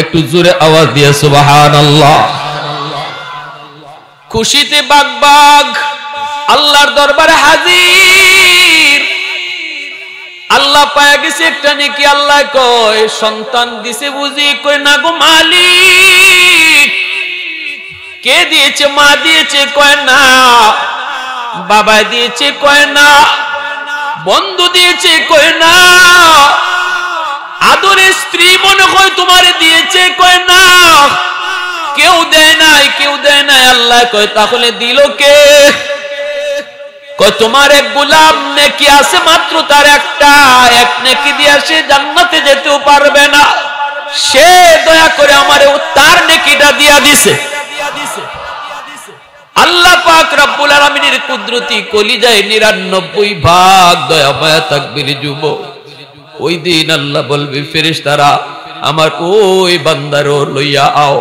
একটু জোরে আওয়াজ দিয়ে সুবহানাল্লাহ। খুশিতে বাগবাগ আল্লাহর দরবারে হাজির। আল্লাহ পায়া গেছে একটা নেকি। আল্লাহ কয় সন্তান দিছে বুঝি? কয় না গো মালিক। কে দিয়েছে? মা দিয়েছে? কয় না। বাবা দিয়েছে? কয় না। বন্ধু দিয়েছে? কয় না। আদরের স্ত্রী মনে হয় তোমার দিয়েছে? কয় না। কেউ দেয় নাই, কেউ দেয় নাই। আল্লাহ কয় তাহলে দিল কে? কয় তোমার এক গোলাম নেকি আছে মাত্র, তার একটা, এক নেকি দিয়ে সে জান্নাতে যেতেও পারবে না। সে দয়া করে আমারে তার নেকিটা দিয়া দিছে। আল্লাহ পাক রব্বুল আলামিনের কুদরতি কলিজায় 99 ভাগ দয়া মায়া তাকবীর যুবক। ওই দিন আল্লাহ বলবে ফেরেশতারা আমার ওই বান্দারও লইয়া আও।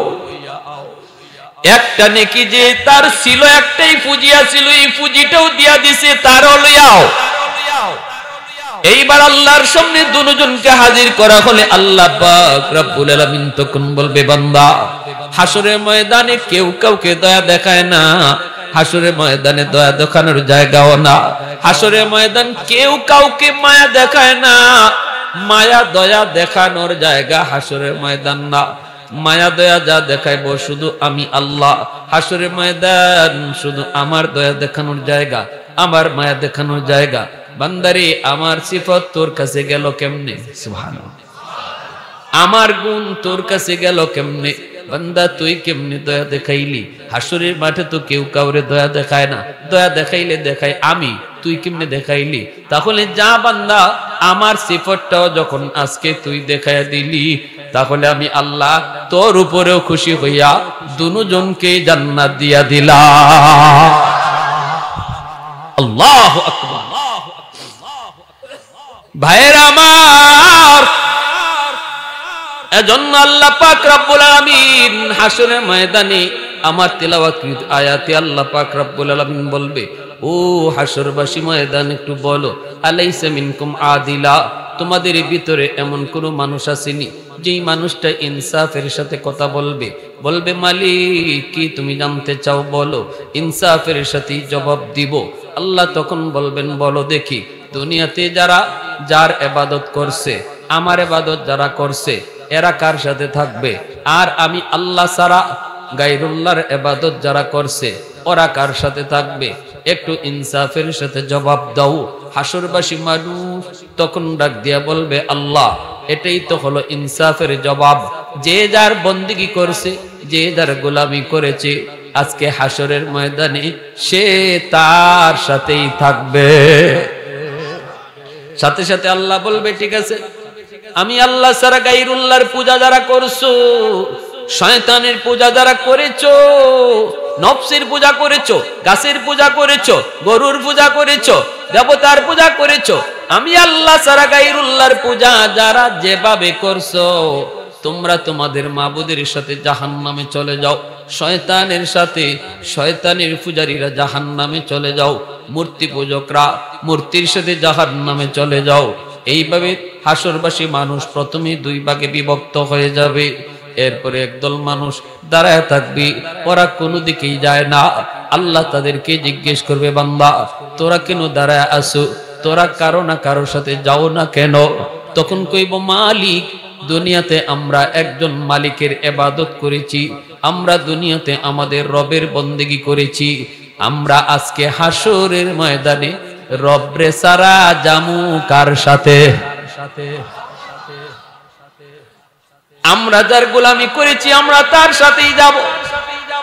একটা নেকি যে তার ছিল, একটাই ফুজিয়া ছিল, এই ফুজিটাও দিয়া দিছে, তারও লইয়া আও। এইবার আল্লাহর সামনে দুজনকে হাজির করা হলে আল্লাহ পাক রব্বুল আলামিন তখন বলবে বান্দা হাসরের ময়দানে কেউ কাউকে দয়া দেখায় না, হাসরের ময়দানে দয়া দেখানোর জায়গাও না, হাসরের ময়দান কেউ কাউকে মায়া দেখায় না, মায়া দয়া দেখানোর জায়গা হাসরের ময়দান না। মায়া দয়া যা দেখাইব শুধু আমি আল্লাহ। হাসরের ময়দান শুধু আমার দয়া দেখানোর জায়গা, আমার মায়া দেখানোর জায়গা। বান্দারে আমার সিফত তোর কাছে গেল কেমনে? সুবহানাল্লাহ। আমার গুণ তোর কাছে গেল কেমনে? বান্দা তুই কেমনে দয়া দেখাইলি? হাসরের মাঠে তো কেউ কাউরে দয়া দেখায় না, দয়া দেখাইলে দেখাই আমি, তুই কেমনে দেখাইলি? তাহলে যা বান্দা আমার সিফতটাও যখন আজকে তুই দেখাইয়া দিলি, তাহলে আমি আল্লাহ তোর উপরেও খুশি হইয়া দুজনকে জান্নাত দিয়া দিলাম। আল্লাহু আকবার। ভাইরা আমার, এজন্য আল্লাহ পাক রব্বুল আলামিন হাসরের ময়দানে আমার তেলাওয়াতকৃত আয়াতে আল্লাহ পাক রব্বুল আলামিন বলবে ও হাসরবাসী ময়দান একটু বলো আলাইসা মিনকুম আদিলা, তোমাদের ভিতরে এমন কোন মানুষ আসেনি যেই মানুষটা ইনসাফের সাথে কথা বলবে? বলবে মালিক কি তুমি জানতে চাও বলো, ইনসাফের সাথে জবাব দিব। আল্লাহ তখন বলবেন বলো দেখি দুনিয়াতে যারা যার ইবাদত করছে, আমার ইবাদত যারা করছে এরা কার সাথে থাকবে? আর আমি আল্লাহ ছাড়া গায়রুল্লাহর ইবাদত যারা করছে ওরা কার সাথে থাকবে? একটু ইনসাফের সাথে জবাব দাও। হাসরবাসী মানুষ তখন ডাক দিয়া বলবে আল্লাহ এটাই তো হলো ইনসাফের জবাব। যে যার বন্দেগী করছে, যে যার গোলামি করেছে, আজকে হাসরের ময়দানে সে তার সাথেই থাকবে। সাথে সাথে আল্লাহ বলবে ঠিক আছে, আমি আল্লাহ ছাড়া গায়রুল্লাহর পূজা যারা করছো, শয়তানের পূজা যারা করেছো, নফসের পূজা করেছো, গাছের পূজা করেছো, গরুর পূজা করেছো, দেবতার পূজা করেছো, আমি আল্লাহ ছাড়া গায়রুল্লাহর পূজা যারা যেভাবে করছো, তোমরা তোমাদের মাবুদের সাথে জাহান্নামে চলে যাও। শয়তানের সাথে শয়তানের পূজারীরা জাহান্নামে চলে যাও, মূর্তি পূজকরা মূর্তির সাথে জাহান্নামে চলে যাও। এইভাবে হাসরবাসী মানুষ প্রথমে দুই ভাগে বিভক্ত হয়ে যাবে। এরপরে একদল মানুষ দাঁড়ায় থাকবে, ওরা কোনো দিকেই যায় না। আল্লাহ তাদেরকে জিজ্ঞেস করবে বান্দা তোরা কেন দাঁড়ায় আসো, তোরা কারো না কারোর সাথে যাও না কেন? তখন কইব মালিক দুনিয়াতে আমরা একজন মালিকের ইবাদত করেছি, আমরা দুনিয়াতে আমাদের রবের বন্দেগী করেছি, আমরা আজকে হাসরের ময়দানে রবরে সারা জামু কার সাথে? আমরা যার গোলামি করেছি আমরা তার সাথেই যাব।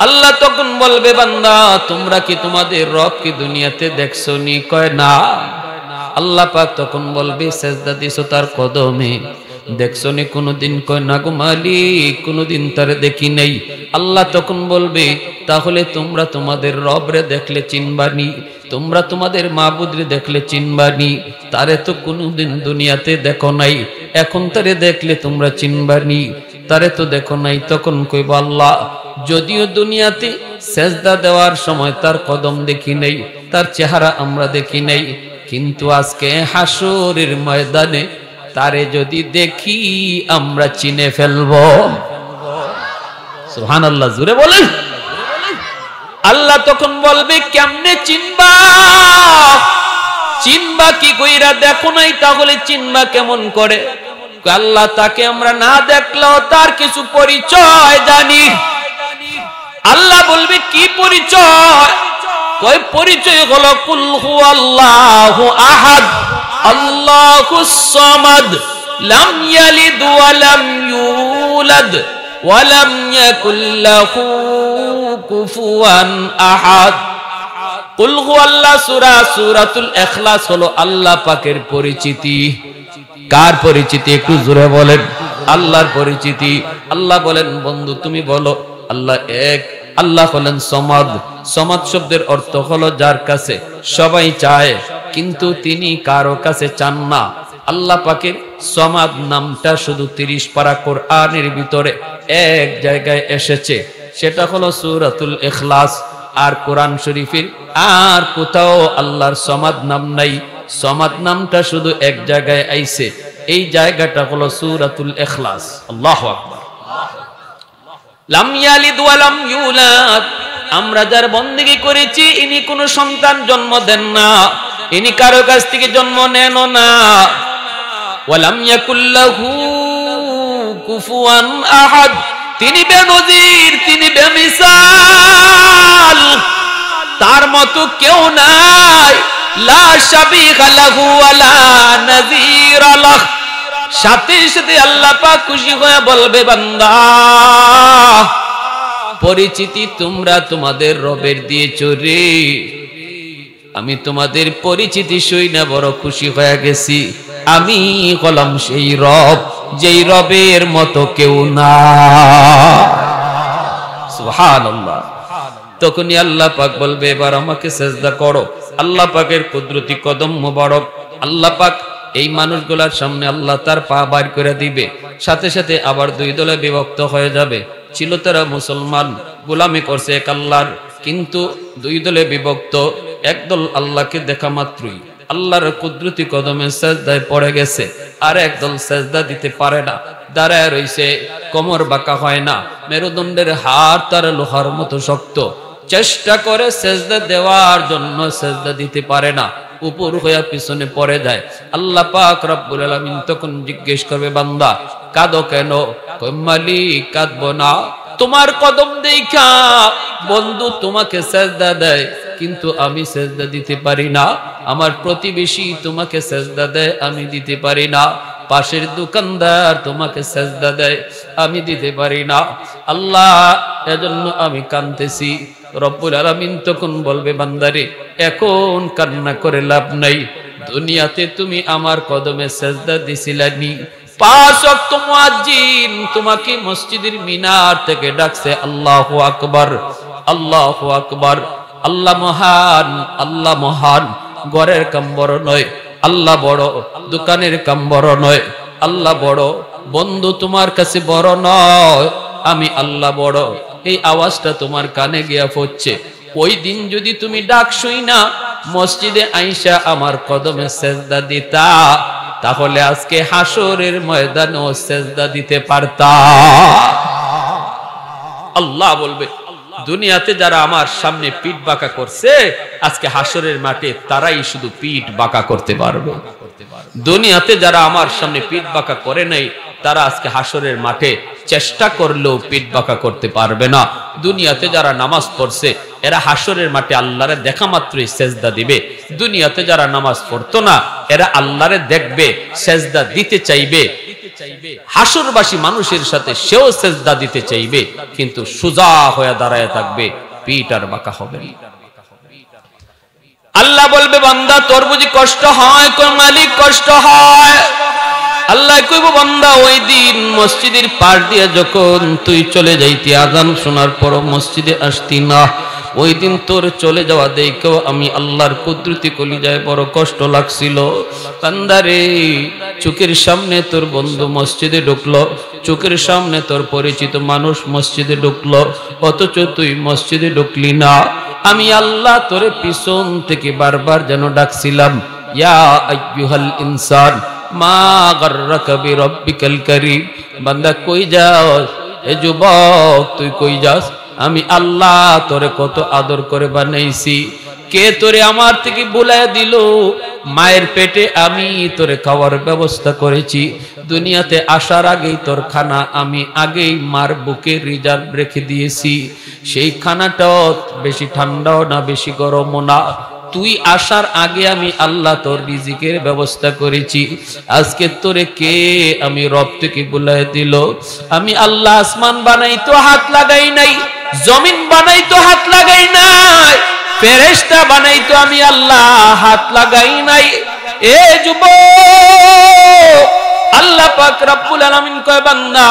আল্লাহ তখন বলবে বান্দা তোমরা কি তোমাদের রব কি দুনিয়াতে দেখছো নি? কয় না। আল্লাহ পাক তখন বলবে সেজদা দিছো তার কদমে, দেখছো নি কোনদিন? কয় না গো মালিক কোনদিন তারে দেখি নাই। আল্লাহ তখন বলবে তাহলে তোমরা তোমাদের রবরে দেখলে চিনবানি, তোমরা তোমাদের মাবুদরে দেখলে চিনবানি, তারে তো কোনদিন দুনিয়াতে দেখো নাই, এখন তারে দেখলে তোমরা চিনবানি, তারে তো দেখো নাই। তখন কইব আল্লাহ যদিও দুনিয়াতে সেজদা দেওয়ার সময় তার কদম দেখি নাই, তার চেহারা আমরা দেখি নাই, কিন্তু আজকে হাসরের ময়দানে তারে যদি দেখি আমরা চিনে ফেলবো। সুবহানাল্লাহ, জোরে বলেন। আল্লাহ তখন বলবে কেমনে চিনবা? চিনবা কি কইরা? দেখো নাই তাহলে চিনবা কেমন করে? আল্লাহ তাকে আমরা না দেখলেও তার কিছু পরিচয় জানি। আল্লাহ বলবে কি পরিচয়? কয় পরিচয় হলো কুল হুয়াল্লাহু আহাদ আল্লাহুস সামাদ লাম ইয়ালিদ ওয়া লাম ইউলাদ ওয়া লাম ইয়াকুল লাহু কুফুয়ান আহাদ। কুল হুয়াল্লাহ সূরা সূরাতুল ইখলাস হলো আল্লাহ পাকের পরিচিতি। কার পরিচিতি? একটু জোরে বলেন। আল্লাহর পরিচিতি। আল্লাহ বলেন বন্ধু তুমি বলো আল্লাহ এক। আল্লাহ হলেন সমাদ। সমাদ শব্দের অর্থ হলো যার কাছে সবাই চায় কিন্তু তিনি কারো কাছে চান না। আল্লাহ পাকের সমাদ নামটা শুধু 30 পারা কোরআনের ভিতরে এক জায়গায় এসেছে, সেটা হলো সূরাতুল ইখলাস। আর কোরআন শরীফের আর কোথাও আল্লাহর সমাদ নাম নাই। সমাদ নামটা শুধু এক জায়গায় আইছে, এই জায়গাটা হলো সূরাতুল ইখলাস। আল্লাহু আকবার। লাম ইয়ালিদ ওয়া লাম ইউলাদ, আমরা যার বন্দেগী করেছি ইনি কোনো সন্তান জন্ম দেন না, ইনি কারো কাছ থেকে জন্ম নেন না। ওয়া লাম ইয়াকুল লাহু কুফুয়ান আহাদ, তিনি বেনজির, তিনি বেমিসাল, তার মতো কেউ নাই। লা শাবিহা লাহু ওয়া লা নাযীরা লাহ। সাথে সাথে আল্লাহ পাক খুশি হয়ে বলবে বান্দা পরিচিতি তোমরা তোমাদের রবের দিয়েছো রে, আমি তোমাদের পরিচিতি শুই না বড় খুশি হয়ে গেছি। আমি হলাম সেই রব যেই রবের মতো কেউ না। সুবহানাল্লাহ। তখনই আল্লাহ পাক বলবে এবার আমাকে সেজদা করো। আল্লাহ পাকের কুদরতি কদম মোবারক। আল্লাহ পাক এই মানুষগুলার সামনে আল্লাহ তার পা বাইর করে দিবে, সাথে সাথে আবার দুই দলে বিভক্ত হয়ে যাবে। ছিল তারা মুসলমান, গোলামি করছে এক আল্লাহর, কিন্তু দুই দলে বিভক্ত। একদল আল্লাহকে দেখা মাত্রই আল্লাহর কুদরতি কদমে সেজদায় পড়ে গেছে, আর একদল সেজদা দিতে পারে না, দাঁড়ায় রইছে, কোমর বাঁকা হয় না, মেরুদণ্ডের হাড় তার লোহার মতো শক্ত। চেষ্টা করে সেজদা দেওয়ার জন্য সেজদা দিতে পারে না, উপর হয়ে পিছনে পড়ে যায়। আল্লাহ পাক রব্বুল আলামিন তখন জিজ্ঞেস করবে বান্দা কাঁদো কেন? কই মালিক কাঁদবো না, তোমার কদম দেখা বন্ধু তোমাকে সেজদা দেয় কিন্তু আমি সেজদা দিতে পারি না। আমার প্রতিবেশী তোমাকে সেজদা দেয়, আমি দিতে পারি না। পাশের দোকানদার তোমাকে সেজদা দেয়, আমি দিতে পারি না। আল্লাহ এজন্য আমি কাঁদতেছি। রব্বুল আলামিন তখন বলবে বান্দারে এখন কান্না করে লাভ নাই, দুনিয়াতে তুমি আমার কদমে সেজদা দিছিলানি। 5 ওয়াক্ত মুয়াজ্জিন তোমাকে মসজিদের মিনার থেকে ডাকছে আল্লাহু আকবার, আল্লাহু আকবার। আল্লাহ মহান, আল্লাহ মহান। ঘরের কাম বড় নয়, আল্লাহ বড়। দোকানের কাম বড় নয়, আল্লাহ বড়। বন্ধু তোমার কাছে বড় নয়, আমি আল্লাহ বড়। এই আওয়াজটা তোমার কানে গিয়া পড়ছে। ওই দিন যদি তুমি ডাক শুই না মসজিদে আইসা আমার কদমে সেজদা দিতা, তাহলে আজকে হাসরের ময়দানেও সেজদা দিতে পারতা। আল্লাহ বলবে দুনিয়াতে যারা আমার সামনে পিঠ বাঁকা করছে আজকে হাসরের মাঠে তারাই শুধু পিঠ বাঁকা করতে পারবে। দুনিয়াতে যারা আমার সামনে পিঠ বাঁকা করে নাই তারা আজকে হাসরের মাঠে চেষ্টা করলেও পিঠ বাঁকা করতে পারবে না। দুনিয়াতে যারা নামাজ পড়ছে এরা হাসরের মাঠে আল্লাহরে দেখা মাত্রই সেজদা দিবে। দুনিয়াতে যারা নামাজ পড়তো না এরা আল্লাহরে দেখবে, সেজদা দিতে চাইবে। হাসরবাসী মানুষের সাথে সেও সেজদা দিতে চাইবে, কিন্তু সোজা হয়ে দাঁড়ায় থাকবে, পিঠ আর বাঁকা হবে না। আল্লাহ বলবে বান্দা তোর বুঝি কষ্ট হয়? কোন মালিক কষ্ট হয়? আল্লাহ কইব বান্দা ওই দিন মসজিদের পাশ দিয়ে যখন তুই চলে যাইতি, আযান শোনার পর মসজিদে আসতি না, ওই দিন তোর চলে যাওয়া দেখেও আমি আল্লাহর কুদরতি কলিজায় বড় কষ্ট লাগছিল। বান্দারে চোখের সামনে তোর বন্ধু মসজিদে ঢুকলো, চোখের সামনে তোর পরিচিত মানুষ মসজিদে ঢুকলো, অথচ তুই মসজিদে ঢুকলি না। আমি আল্লাহ তোরে পিছন থেকে বারবার যেন ডাকছিলাম, ইয়া আইয়ুহাল ইনসান মা গাররাকা বিরাব্বিকাল কারীম। বান্দা কই যাস? এ যুবক তুই কই যাস? আমি আল্লাহ তোরে কত আদর করে বানাইছি, কে তোরে আমার থেকে বুলায় দিল? মায়ের পেটে আমি তোরে খাওয়ার ব্যবস্থা করেছি। দুনিয়াতে আসার আগেই তোর খানা আমি আগেই মার বুকে রিজার্ভ রেখে দিয়েছি। সেই খানাটাও বেশি ঠান্ডাও না বেশি গরমও না। তুই আসার আগে আমি আল্লাহ তোর রিজিকের ব্যবস্থা করেছি। আজকে তোরে কে আমি রব থেকে বুলায় দিল? আমি আল্লাহ আসমান বানাই তো হাত লাগাই নাই, জমিন বানাই তো হাত লাগাই নাই, ফেরেশতা বানাই তো আমি আল্লাহ হাত লাগাই নাই। এ যুবক আল্লাহ পাক রব্বুল আলামিন কয় বান্দা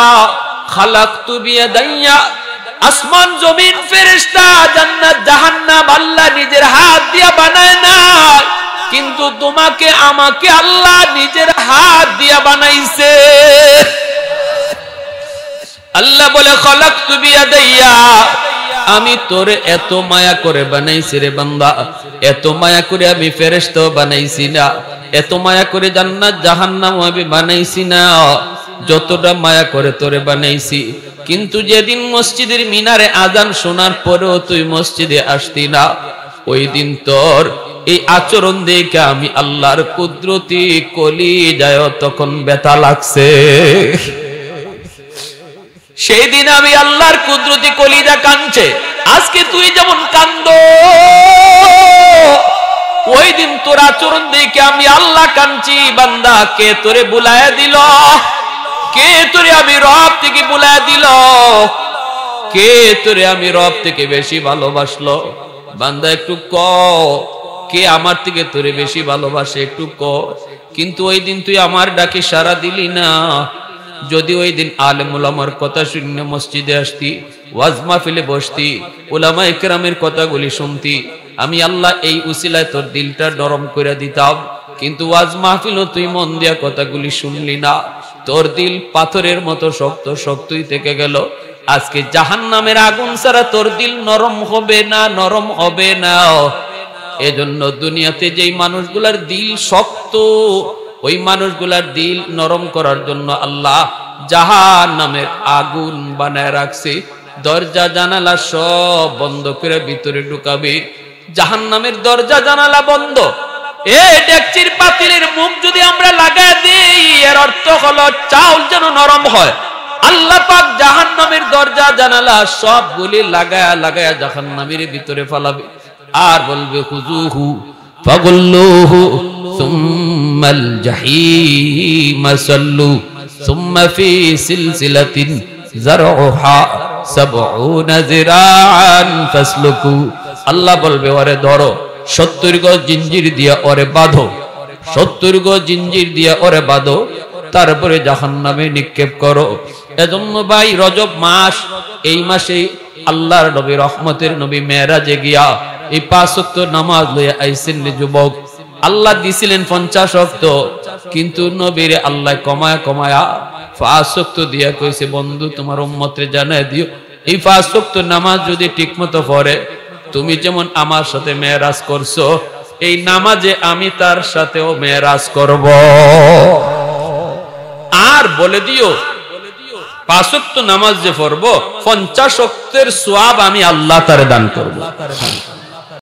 খালাকতু বিয়াদাইয়া আসমান জমিন ফেরেশতা জান্নাত জাহান্নাম আল্লাহ নিজের হাত দিয়া বানায় না, কিন্তু তোমাকে আমাকে আল্লাহ নিজের হাত দিয়া বানাইছে। আল্লাহ বলে খালাকতু বিয়াদাইয়া, আমি তোরে এত মায়া করে বানাইছি রে বান্দা, এত মায়া করে আমি ফেরেশতা বানাইছি না, এত মায়া করে জান্নাত জাহান্নাম আমি বানাইছি না, যতটা মায়া করে তোরে বানাইছি। কিন্তু যেদিন মসজিদের মিনারে আজান শোনার পরেও তুই মসজিদে আসতি না, ওই দিন তোর এই আচরণ দেখে আমি আল্লাহর কুদরতি কলিজায় তখন ব্যথা লাগছে। সেই দিন আমি আল্লাহর কুদরতি কলিজা কাঁদছে। আজকে তুই যেমন কান্দ, ওই দিন তোর আচরণ দেখে আমি আল্লাহ কাঁদছি। বান্দা কে তোরে বুলায়া দিল? কে তোরে আমি রব থেকে বুলায়া দিল? কে তোরে আমি রব থেকে বেশি ভালোবাসলো? বান্দা একটু ক, কে আমার থেকে তোরে বেশি ভালোবাসে একটু ক। কিন্তু ওই দিন তুই আমার ডাকে সাড়া দিলি না। যদি ওই দিন আলেম উলামার কথা শুনে মসজিদে আসতি, ওয়াজ মাহফিলে বসতি, উলামা ইকরামের কথাগুলি শুনতি, আমি আল্লাহ এই উসিলায় তোর দিলটা নরম করে দিতাম। কিন্তু ওয়াজ মাহফিলও তুই মন দিয়া কথাগুলি শুনলি না, তোর দিল পাথরের মতো শক্ত শক্তই থেকে গেল। আজকে জাহান্নামের আগুন ছাড়া তোর দিল নরম হবে না, নরম হবে না। এজন্য দুনিয়াতে যেই মানুষগুলার দিল শক্ত, ওই মানুষগুলার দিল নরম করার জন্য আল্লাহ জাহান্নামের আগুন বানায় রাখছে। দরজা জানালা সব বন্ধ করে ভিতরে ঢুকাবে। জাহান্নামের দরজা জানালা বন্ধ। এই ডেকচির পাতিলের মুখ যদি আমরা লাগায় দেই, এর অর্থ হলো চাউল যেন নরম হয়। আল্লাহ পাক জাহান্নামের দরজা জানালা সবগুলি লাগায়া লাগায়া জাহান্নামের ভিতরে ফালাবে, আর বলবে খুযুহু ফাগুল্লুহু সুম্মাল জাহিমা সাল্লু সুম্মা ফি সিলসিলাতিন যারউহা ৭০ যিরাআন ফাসলুকু। আল্লাহ বলবে ওরে ধরো, ৭০ গজ জিঞ্জির দিয়া ওরে বাঁধো, ৭০ গজ জিঞ্জির দিয়া ওরে বাঁধো, তারপরে জাহান্নামে নিক্ষেপ করো। এজন্য ভাই রজব মাস, এই মাসে আল্লাহর নবী রহমতের নবী মেরাজে গিয়া এই ৫ ওয়াক্ত নামাজ লইয়া আইছেন যুবক। আল্লাহ দিছিলেন ৫০ ওয়াক্ত, কিন্তু নবীর আল্লাহ কমায়া কমায়া ৫ ওয়াক্ত দিয়া কইছে, বন্ধু তোমার উম্মতরে জানায় দিও, এই ৫ ওয়াক্ত নামাজ যদি ঠিকমতো পড়ে, তুমি যেমন আমার সাথে মেরাজ করছো, এই নামাজে আমি তার সাথেও মেরাজ করব। আর বলে দিও ৫ ওয়াক্ত নামাজ যে পড়বো, ৫০ ওয়াক্তের সওয়াব আমি আল্লাহ তারে দান করব।